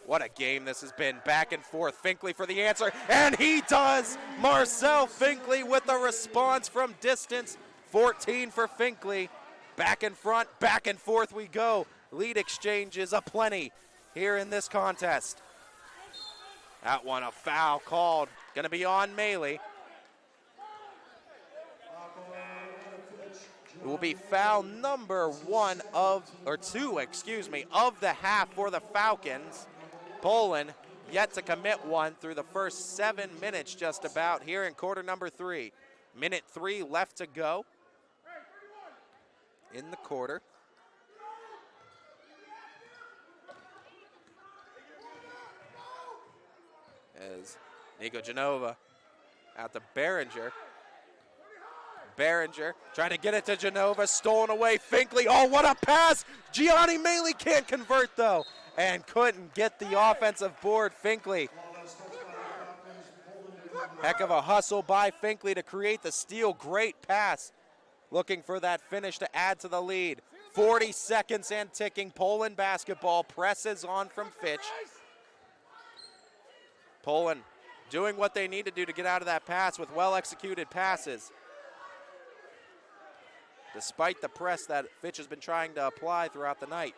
What a game this has been, back and forth. Finkley for the answer, and he does! Marcel Finkley with the response from distance. 14 for Finkley. Back in front, back and forth we go. Lead exchanges aplenty here in this contest. That one, a foul called. Gonna be on Maley. It will be foul number 2 of the half for the Falcons. Poland yet to commit one through the first 7 minutes just about here in quarter number 3. Minute 3 left to go in the quarter. As Nico Genova out to Behringer. Behringer trying to get it to Genova, stolen away. Finkley, oh, what a pass! Gianni Maley can't convert though, and couldn't get the offensive board. Finkley. Heck of a hustle by Finkley to create the steal. Great pass. Looking for that finish to add to the lead. 40 seconds and ticking. Poland basketball presses on from Fitch. Poland doing what they need to do to get out of that pass with well-executed passes. Despite the press that Fitch has been trying to apply throughout the night.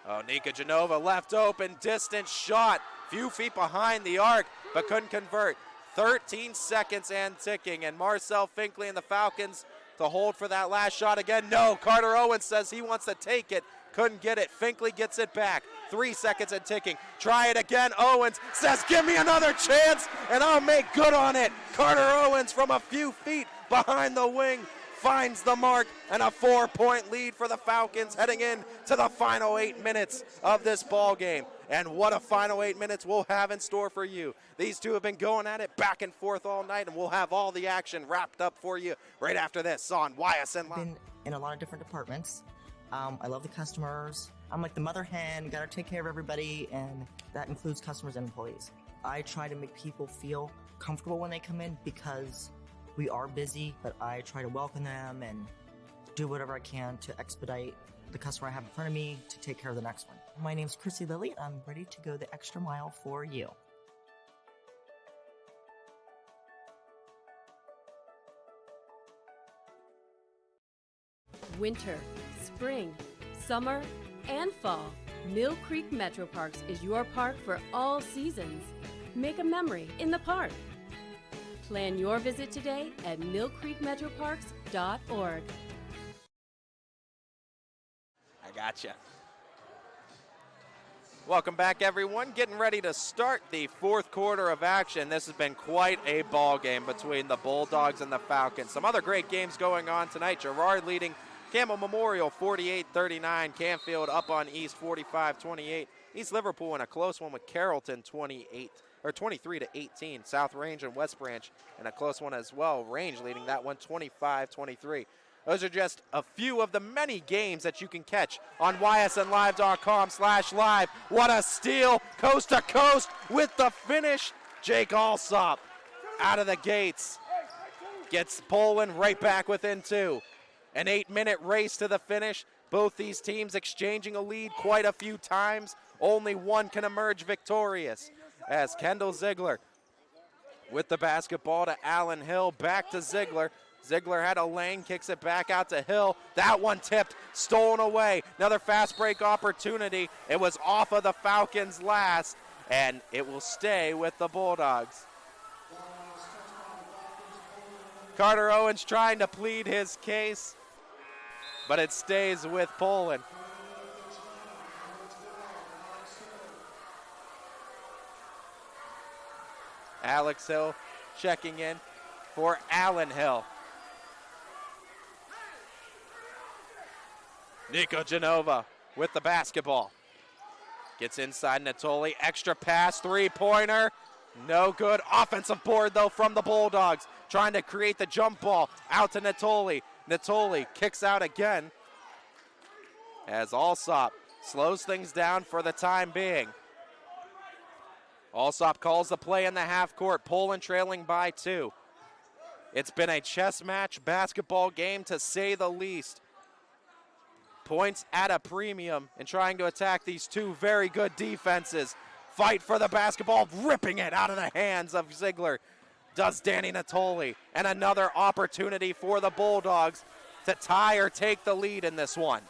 Oh, Nika Genova left open, distant shot. Few feet behind the arc, but couldn't convert. 13 seconds and ticking, and Marcel Finkley and the Falcons to hold for that last shot again. No, Carter Owens says he wants to take it. Couldn't get it. Finkley gets it back. 3 seconds and ticking. Try it again. Owens says, give me another chance, and I'll make good on it. Carter Owens from a few feet behind the wing finds the mark, and a 4-point lead for the Falcons heading in to the final 8 minutes of this ball game. And what a final 8 minutes we'll have in store for you. These two have been going at it back and forth all night, and we'll have all the action wrapped up for you right after this on YSN Live. Been in a lot of different departments. I love the customers. I'm like the mother hen, gotta take care of everybody, and that includes customers and employees. I try to make people feel comfortable when they come in because we are busy, but I try to welcome them and do whatever I can to expedite the customer I have in front of me to take care of the next one. My name's Chrissy Lilly, and I'm ready to go the extra mile for you. Winter, spring, summer, and fall. Mill Creek Metro Parks is your park for all seasons. Make a memory in the park. Plan your visit today at millcreekmetroparks.org. I gotcha. Welcome back, everyone. Getting ready to start the fourth quarter of action. This has been quite a ball game between the Bulldogs and the Falcons. Some other great games going on tonight. Girard leading Campbell Memorial 48-39. Canfield up on East 45-28. East Liverpool in a close one with Carrollton 23-18. South Range and West Branch in a close one as well. Range leading that one 25-23. Those are just a few of the many games that you can catch on ysnlive.com/live. What a steal, coast to coast with the finish. Jake Alsop out of the gates. Gets Poland right back within 2. An 8-minute race to the finish. Both these teams exchanging a lead quite a few times. Only one can emerge victorious as Kendall Ziegler with the basketball to Allen Hill. Back to Ziegler. Ziegler had a lane, kicks it back out to Hill. That one tipped, stolen away. Another fast break opportunity. It was off of the Falcons last, and it will stay with the Bulldogs. Carter Owens trying to plead his case, but it stays with Poland. Alex Hill checking in for Allen Hill. Nico Genova with the basketball. Gets inside Natoli. Extra pass, three-pointer. No good. Offensive board, though, from the Bulldogs. Trying to create the jump ball out to Natoli. Natoli kicks out again as Alsop slows things down for the time being. Alsop calls the play in the half court. Poland trailing by 2. It's been a chess match basketball game, to say the least. Points at a premium and trying to attack these two very good defenses. Fight for the basketball, ripping it out of the hands of Ziegler. Does Danny Natoli. And another opportunity for the Bulldogs to tie or take the lead in this one.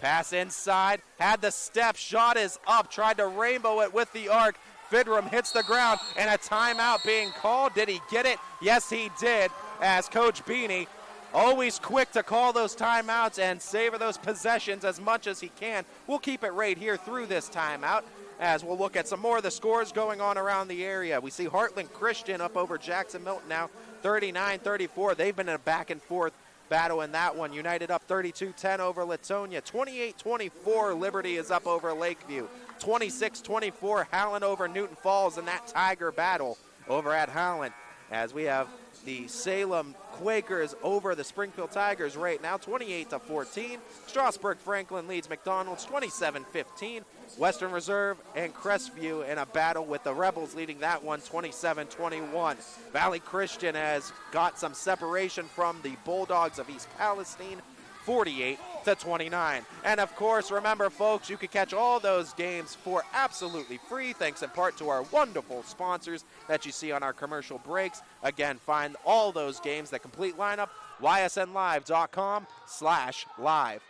Pass inside, had the step, shot is up, tried to rainbow it with the arc. Fidram hits the ground, and a timeout being called. Did he get it? Yes, he did, as Coach Beanie, always quick to call those timeouts and savor those possessions as much as he can. We'll keep it right here through this timeout as we'll look at some more of the scores going on around the area. We see Heartland Christian up over Jackson Milton now, 39-34. They've been in a back and forth battle in that one. United up 32-10 over Latonia. 28-24, Liberty is up over Lakeview. 26-24, Howland over Newton Falls in that Tiger battle over at Howland. As we have the Salem Quakers over the Springfield Tigers right now, 28-14. Strasburg Franklin leads McDonald's 27-15. Western Reserve and Crestview in a battle with the Rebels leading that one 27-21. Valley Christian has got some separation from the Bulldogs of East Palestine, 48-29. And of course, remember folks, you can catch all those games for absolutely free, thanks in part to our wonderful sponsors that you see on our commercial breaks. Again, find all those games, the complete lineup, ysnlive.com/live.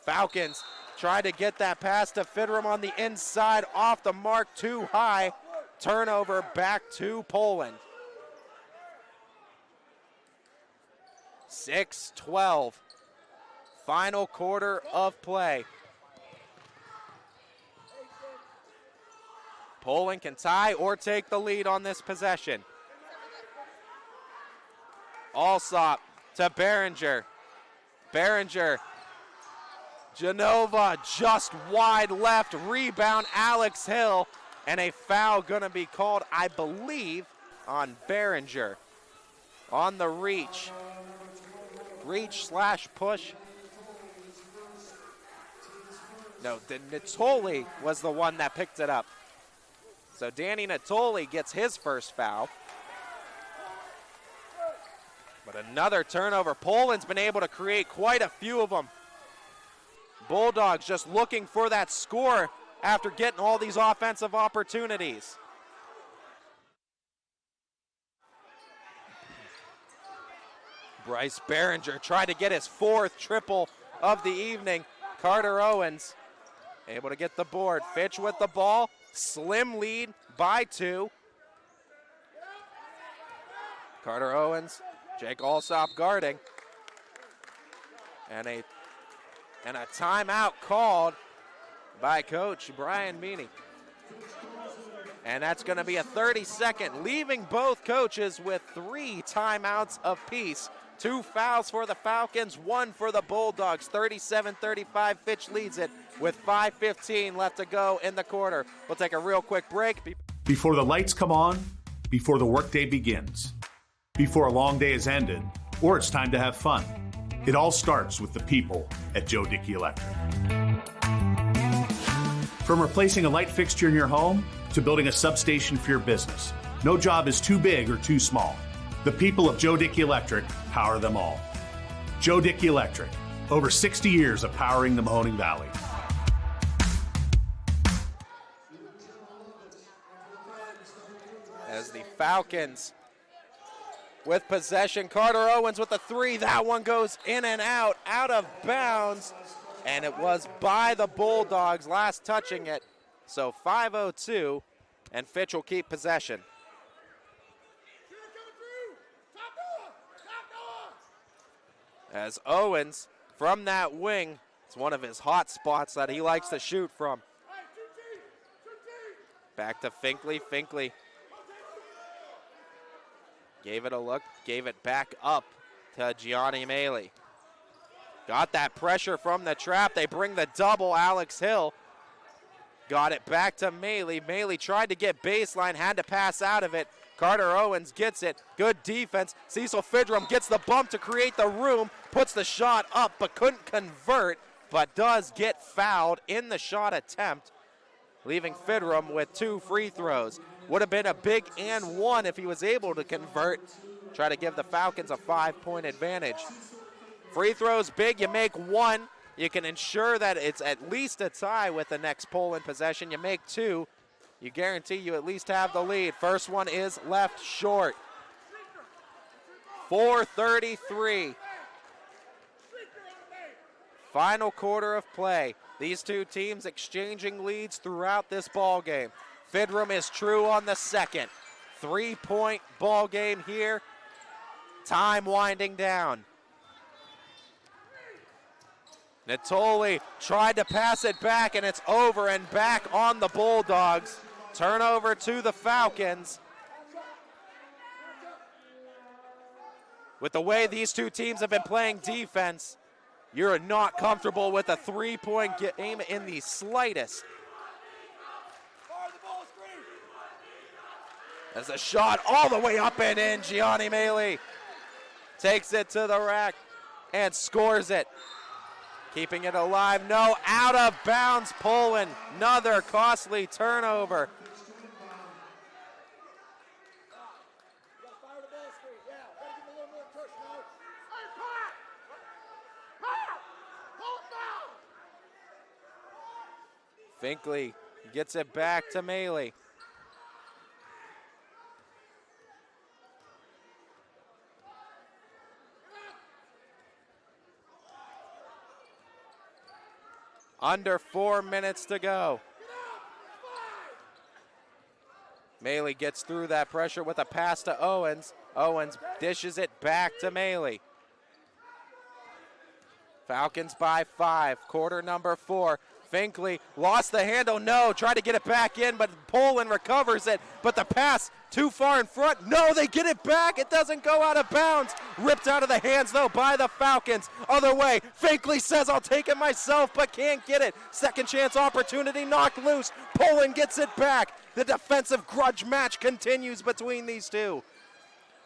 Falcons try to get that pass to Fidram on the inside, off the mark, too high. Turnover back to Poland. 6-12. Final quarter of play. Poland can tie or take the lead on this possession. Alsop to Behringer. Behringer. Genova just wide left. Rebound, Alex Hill. And a foul going to be called, I believe, on Behringer. On the reach. Reach/push. No, Natoli was the one that picked it up. So Danny Natoli gets his first foul. But another turnover. Poland's been able to create quite a few of them. Bulldogs just looking for that score after getting all these offensive opportunities. Bryce Behringer tried to get his fourth triple of the evening. Carter Owens able to get the board. Fitch with the ball. Slim lead by 2. Carter Owens, Jake Alsop guarding. And a timeout called by Coach Brian Meany. And that's going to be a 30-second, leaving both coaches with 3 timeouts apiece. 2 fouls for the Falcons, 1 for the Bulldogs. 37-35, Fitch leads it with 5:15 left to go in the quarter. We'll take a real quick break. Before the lights come on, before the workday begins, before a long day is ended, or it's time to have fun, it all starts with the people at Joe Dickey Electric. From replacing a light fixture in your home to building a substation for your business, no job is too big or too small. The people of Joe Dickey Electric power them all. Joe Dickey Electric, over 60 years of powering the Mahoning Valley. As the Falcons with possession, Carter Owens with the 3. That one goes in and out of bounds. And it was by the Bulldogs, last touching it. So 5:02, and Fitch will keep possession. As Owens, from that wing, it's one of his hot spots that he likes to shoot from. Back to Finkley. Finkley gave it a look, gave it back up to Gianni Maley. Got that pressure from the trap. They bring the double. Alex Hill got it back to Maley. Maley tried to get baseline, had to pass out of it. Carter Owens gets it. Good defense. Cecil Fidram gets the bump to create the room, puts the shot up, but couldn't convert, but does get fouled in the shot attempt, leaving Fidram with 2 free throws. Would have been a big and 1 if he was able to convert. Try to give the Falcons a 5-point advantage. Free throws big, you make 1. You can ensure that it's at least a tie with the next Poland possession. You make 2, you guarantee you at least have the lead. First one is left short. 4:33. Final quarter of play. These two teams exchanging leads throughout this ball game. Fidram is true on the second. 3-point ball game here. Time winding down. Natoli tried to pass it back, and it's over and back on the Bulldogs. Turnover to the Falcons. With the way these two teams have been playing defense, you're not comfortable with a 3-point game in the slightest. As a shot all the way up and in, Gianni Maley takes it to the rack and scores it. Keeping it alive, no, out of bounds, Poland. Another costly turnover. Finkley gets it back to Maley. Under 4 minutes to go. Maley gets through that pressure with a pass to Owens. Owens dishes it back to Maley. Falcons by 5, quarter number 4. Finkley lost the handle, no, tried to get it back in, but Poland recovers it, but the pass too far in front, no, they get it back, it doesn't go out of bounds. Ripped out of the hands, though, by the Falcons. Other way, Finkley says, I'll take it myself, but can't get it. Second chance opportunity knocked loose. Poland gets it back. The defensive grudge match continues between these two.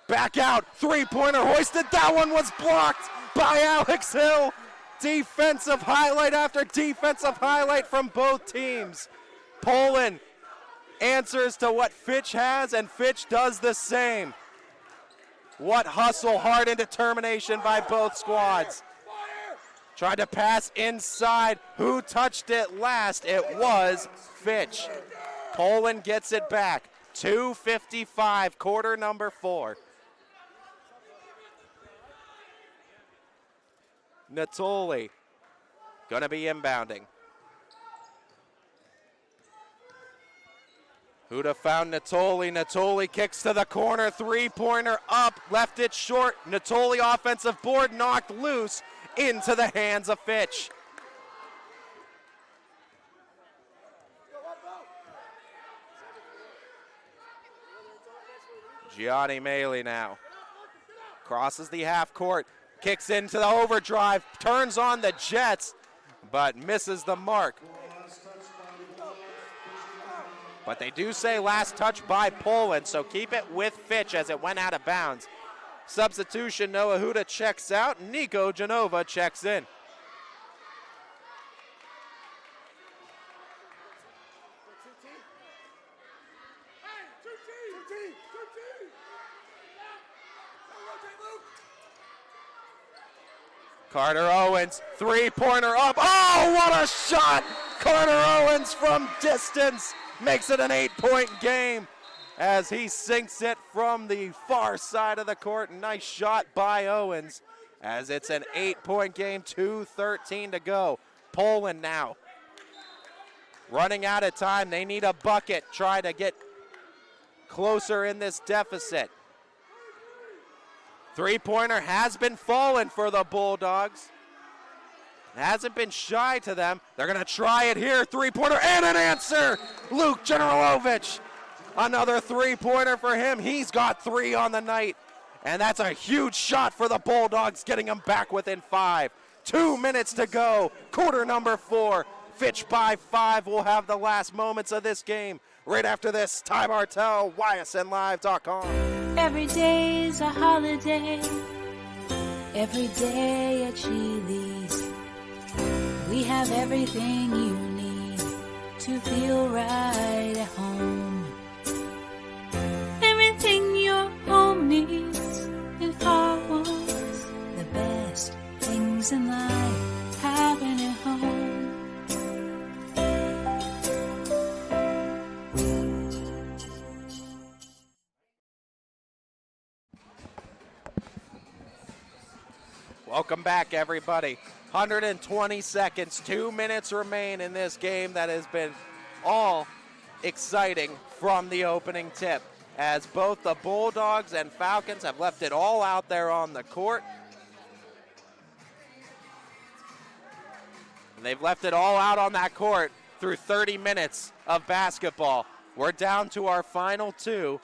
Back out, three-pointer hoisted, that one was blocked by Alex Hill. Defensive highlight after defensive highlight from both teams. Poland answers to what Fitch has, and Fitch does the same. What hustle, heart, and determination by both squads. Tried to pass inside. Who touched it last? It was Fitch. Poland gets it back. 2:55, quarter number 4. Natoli gonna be inbounding. Huda found Natoli. Natoli kicks to the corner. Three-pointer up. Left it short. Natoli offensive board knocked loose into the hands of Fitch. Gianni Maley now. Crosses the half court. Kicks into the overdrive. Turns on the Jets, but misses the mark. But they do say last touch by Poland, so keep it with Fitch as it went out of bounds. Substitution, Noah Huda checks out. Nico Genova checks in. Carter Owens, three-pointer up. Oh, what a shot! Carter Owens from distance makes it an 8-point game as he sinks it from the far side of the court. Nice shot by Owens as it's an 8-point game, 2:13 to go. Poland now running out of time. They need a bucket, try to get closer in this deficit. Three-pointer has been falling for the Bulldogs. It hasn't been shy to them. They're going to try it here. Three-pointer and an answer. Luke Generalovic. Another three-pointer for him. He's got 3 on the night. And that's a huge shot for the Bulldogs, getting them back within 5. 2 minutes to go. Quarter number 4. Fitch by 5 will have the last moments of this game. Right after this, Ty Bartel, YSNLive.com. Every day's a holiday. Every day at Chili's. We have everything you need to feel right at home. Everything your home needs and heart wants. The best things in life happen at home. Welcome back, everybody. 120 seconds, 2 minutes remain in this game that has been all exciting from the opening tip, as both the Bulldogs and Falcons have left it all out there on the court. And they've left it all out on that court through 30 minutes of basketball. We're down to our final 2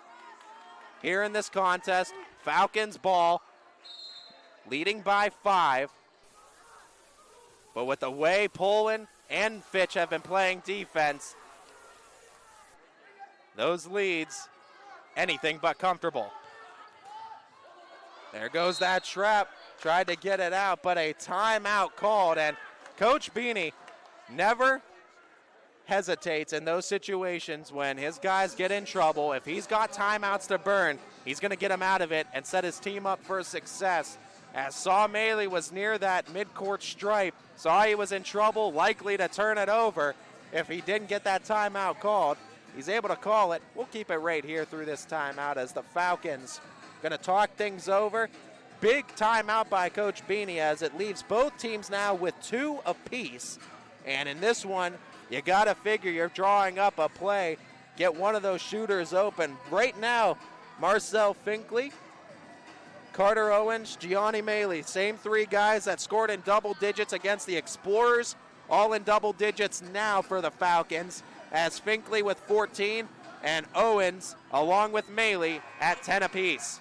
here in this contest. Falcons ball, leading by 5. But with the way Poland and Fitch have been playing defense, those leads, anything but comfortable. There goes that trap. Tried to get it out, but a timeout called. And Coach Beanie never hesitates in those situations when his guys get in trouble. If he's got timeouts to burn, he's going to get them out of it and set his team up for success. As Saw Maley was near that midcourt stripe, saw he was in trouble, likely to turn it over, if he didn't get that timeout called. He's able to call it. We'll keep it right here through this timeout as the Falcons going to talk things over. Big timeout by Coach Beanie as it leaves both teams now with 2 apiece. And in this one, you got to figure you're drawing up a play. Get one of those shooters open. Right now, Marcel Finkley, Carter Owens, Gianni Maley, same 3 guys that scored in double digits against the Explorers, all in double digits now for the Falcons, as Finkley with 14 and Owens along with Maley at 10 apiece.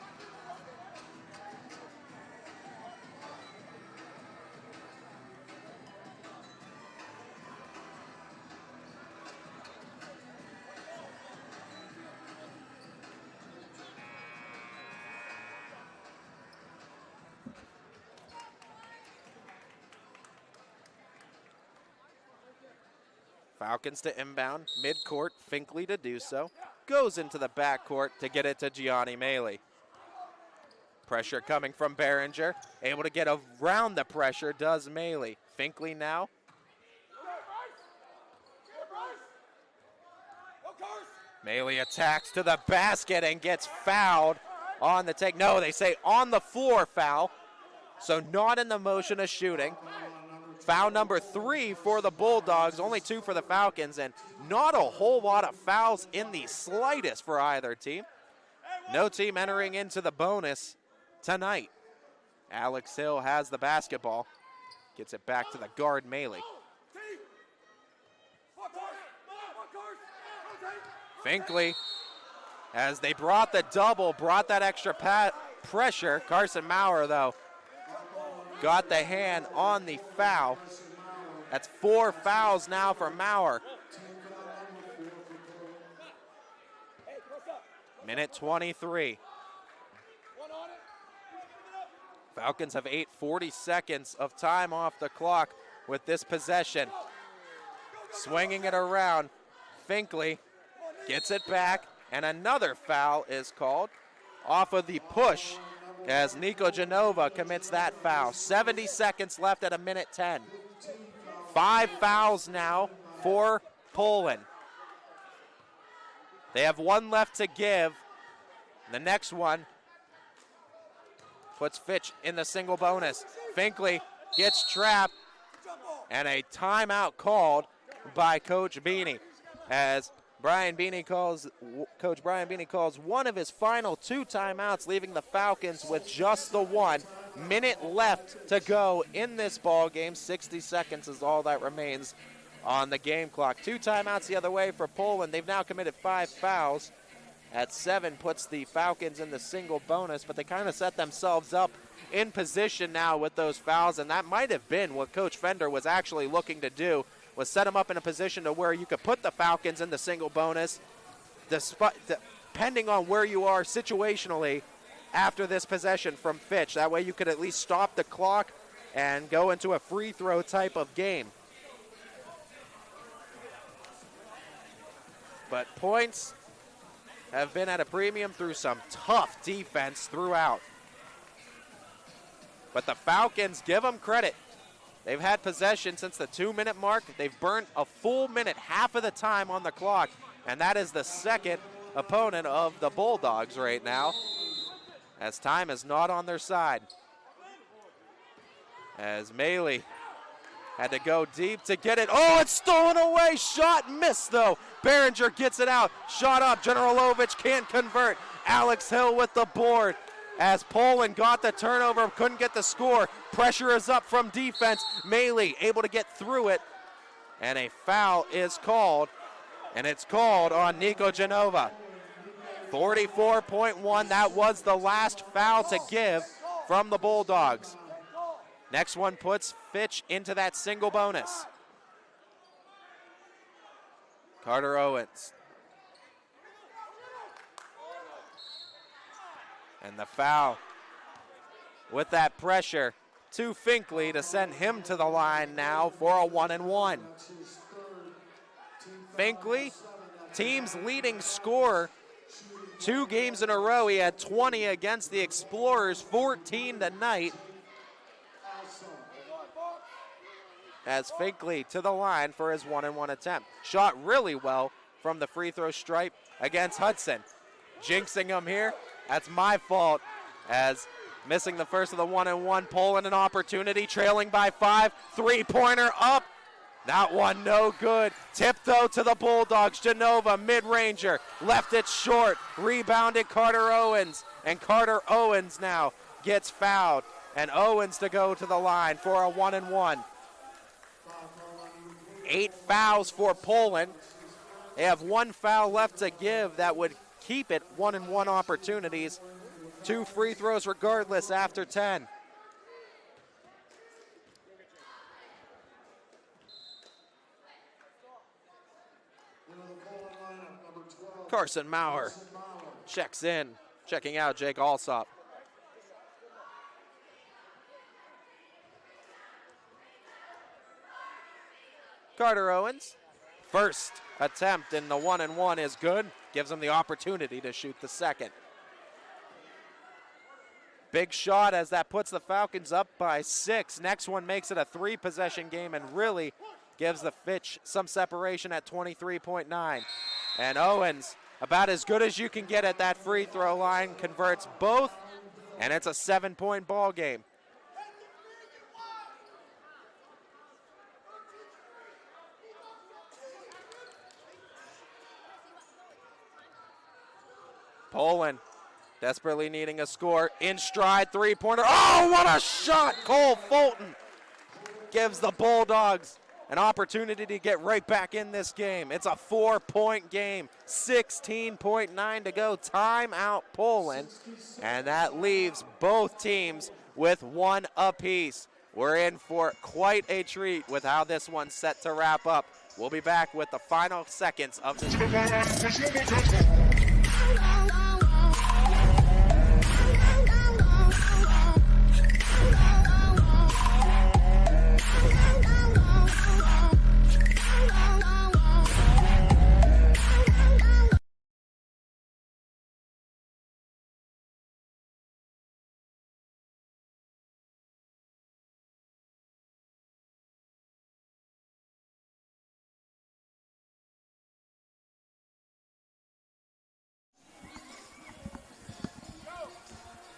Falcons to inbound, midcourt, Finkley to do so. Goes into the backcourt to get it to Gianni Maley. Pressure coming from Behringer. Able to get around the pressure, does Maley. Finkley now. Maley attacks to the basket and gets fouled on the take. No, they say on the floor foul. So not in the motion of shooting. Foul number 3 for the Bulldogs, only 2 for the Falcons, and not a whole lot of fouls in the slightest for either team. No team entering into the bonus tonight. Alex Hill has the basketball. Gets it back to the guard, Maley. Finkley, as they brought the double, brought that extra pressure. Carson Maurer, though, got the hand on the foul. That's 4 fouls now for Maurer. Minute 23. Falcons have 8:40 seconds of time off the clock with this possession. Swinging it around, Finkley gets it back, and another foul is called off of the push as Nico Genova commits that foul. 70 seconds left at 1:10. 5 fouls now for Poland. They have 1 left to give. The next one puts Fitch in the single bonus. Finkley gets trapped, and a timeout called by Coach Beanie as Coach Brian Beanie calls one of his final 2 timeouts, leaving the Falcons with just the 1 minute left to go in this ball game. 60 seconds is all that remains on the game clock. 2 timeouts the other way for Poland. They've now committed 5 fouls. At 7 puts the Falcons in the single bonus, but they kind of set themselves up in position now with those fouls, and that might have been what Coach Fender was actually looking to do, was set them up in a position to where you could put the Falcons in the single bonus, depending on where you are situationally after this possession from Fitch. That way you could at least stop the clock and go into a free throw type of game. But points have been at a premium through some tough defense throughout. But the Falcons, give them credit. They've had possession since the 2-minute mark. They've burnt a full minute, half of the time on the clock, and that is the second opponent of the Bulldogs right now, as time is not on their side. As Maley had to go deep to get it. Oh, it's stolen away. Shot missed, though. Behringer gets it out. Shot up. Generalovic can't convert. Alex Hill with the board. As Poland got the turnover, couldn't get the score. Pressure is up from defense. Maley able to get through it. And a foul is called. And it's called on Nico Genova. 44.1. That was the last foul to give from the Bulldogs. Next one puts Fitch into that single bonus. Carter Owens. And the foul with that pressure to Finkley to send him to the line now for a 1-and-1. Finkley, team's leading scorer, 2 games in a row. He had 20 against the Explorers, 14 tonight. as Finkley to the line for his 1-and-1 attempt. Shot really well from the free throw stripe against Hudson. Jinxing him here, that's my fault, as missing the first of the 1-and-1. Poland an opportunity, trailing by 5. Three-pointer up. That one no good. Tip though to the Bulldogs. Genova, mid-ranger, left it short. Rebounded Carter Owens, and Carter Owens now gets fouled. And Owens to go to the line for a 1-and-1. 8 fouls for Poland. They have 1 foul left to give that would keep it 1-and-1 opportunities. 2 free throws regardless after 10. Carson Maurer checks in, checking out Jake Alsop. Carter Owens, first attempt in the 1-and-1 is good. Gives him the opportunity to shoot the second. Big shot as that puts the Falcons up by 6. Next one makes it a 3-possession game and really gives the Fitch some separation at 23.9. And Owens, about as good as you can get at that free throw line, converts both, and it's a 7-point ball game. Poland desperately needing a score. In stride, three-pointer. Oh, what a shot! Cole Fulton gives the Bulldogs an opportunity to get right back in this game. It's a 4-point game, 16.9 to go. Timeout Poland, and that leaves both teams with 1 apiece. We're in for quite a treat with how this one's set to wrap up. We'll be back with the final seconds of this.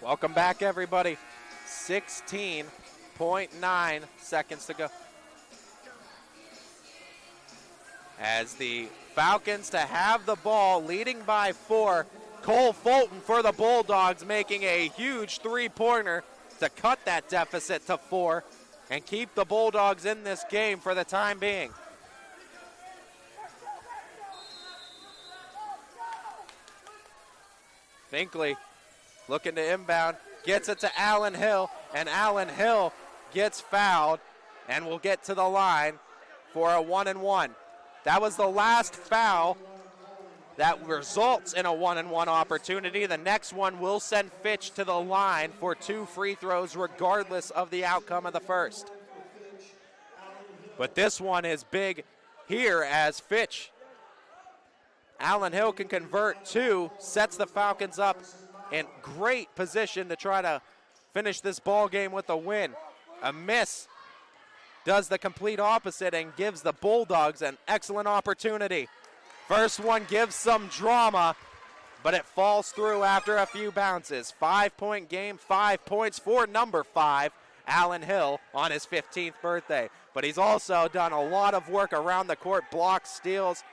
Welcome back, everybody. 16.9 seconds to go. As the Falcons to have the ball, leading by 4. Cole Fulton for the Bulldogs, making a huge three-pointer to cut that deficit to 4 and keep the Bulldogs in this game for the time being. Finkley looking to inbound, gets it to Allen Hill, and Allen Hill gets fouled and will get to the line for a 1-and-1. That was the last foul that results in a 1-and-1 opportunity. The next one will send Fitch to the line for 2 free throws regardless of the outcome of the first. But this one is big here as Fitch. Allen Hill can convert 2, sets the Falcons up in great position to try to finish this ball game with a win. A miss does the complete opposite and gives the Bulldogs an excellent opportunity. First one gives some drama, but it falls through after a few bounces. 5-point game, 5 points for number 5, Allen Hill, on his 15th birthday. But he's also done a lot of work around the court, blocks, steals,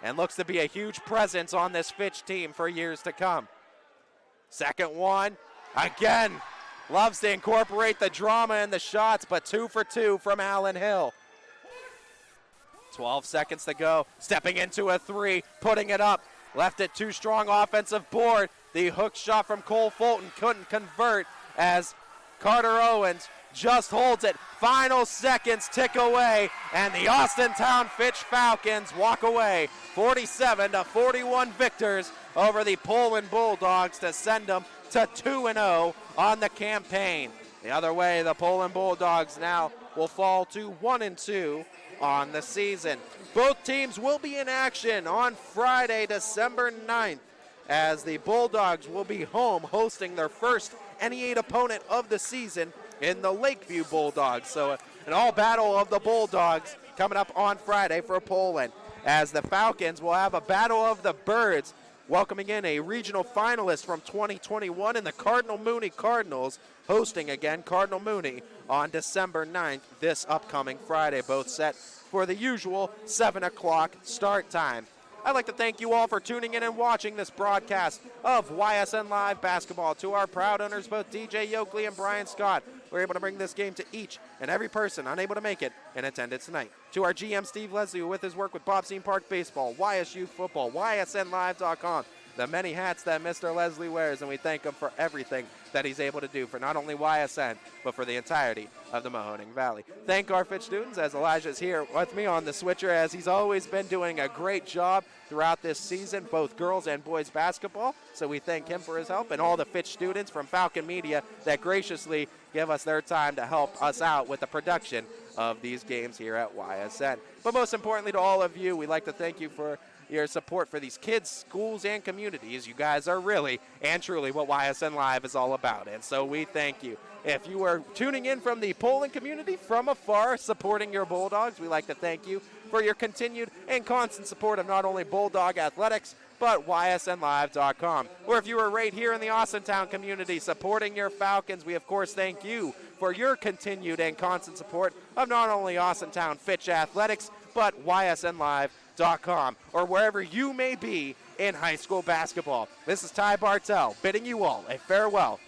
and looks to be a huge presence on this Fitch team for years to come. Second one, again, loves to incorporate the drama in the shots, but 2 for 2 from Allen Hill. 12 seconds to go, stepping into a 3, putting it up, left it too strong offensive board. The hook shot from Cole Fulton couldn't convert as Carter Owens just holds it. Final seconds tick away, and the Austintown Fitch Falcons walk away 47-41 victors over the Poland Bulldogs to send them to 2-0 on the campaign. The other way, the Poland Bulldogs now will fall to 1-2 on the season. Both teams will be in action on Friday, December 9th, as the Bulldogs will be home hosting their first NE8 opponent of the season in the Lakeview Bulldogs. So an all battle of the Bulldogs coming up on Friday for Poland, as the Falcons will have a battle of the Birds, welcoming in a regional finalist from 2021 in the Cardinal Mooney Cardinals, hosting again Cardinal Mooney on December 9th, this upcoming Friday, both set for the usual 7 o'clock start time. I'd like to thank you all for tuning in and watching this broadcast of YSN Live Basketball. To our proud owners, both DJ Yoakley and Brian Scott, we're able to bring this game to each and every person unable to make it in attendance tonight. To our GM, Steve Leslie, who with his work with Bobstein Park Baseball, YSU Football, YSNLive.com, the many hats that Mr. Leslie wears, and we thank him for everything that he's able to do for not only YSN, but for the entirety of the Mahoning Valley. Thank our Fitch students, as Elijah's here with me on the switcher, as he's always been doing a great job throughout this season, both girls and boys basketball. So we thank him for his help, and all the Fitch students from Falcon Media that graciously give us their time to help us out with the production of these games here at YSN. But most importantly to all of you, we'd like to thank you for your support for these kids, schools, and communities. You guys are really and truly what YSN Live is all about, and so we thank you. If you are tuning in from the Poland community from afar supporting your Bulldogs, we'd like to thank you for your continued and constant support of not only Bulldog Athletics, but YSNLive.com. Or if you are right here in the Austintown community supporting your Falcons, we of course thank you for your continued and constant support of not only Austintown Fitch Athletics, but YSNLive.com, or wherever you may be in high school basketball. This is Ty Bartell bidding you all a farewell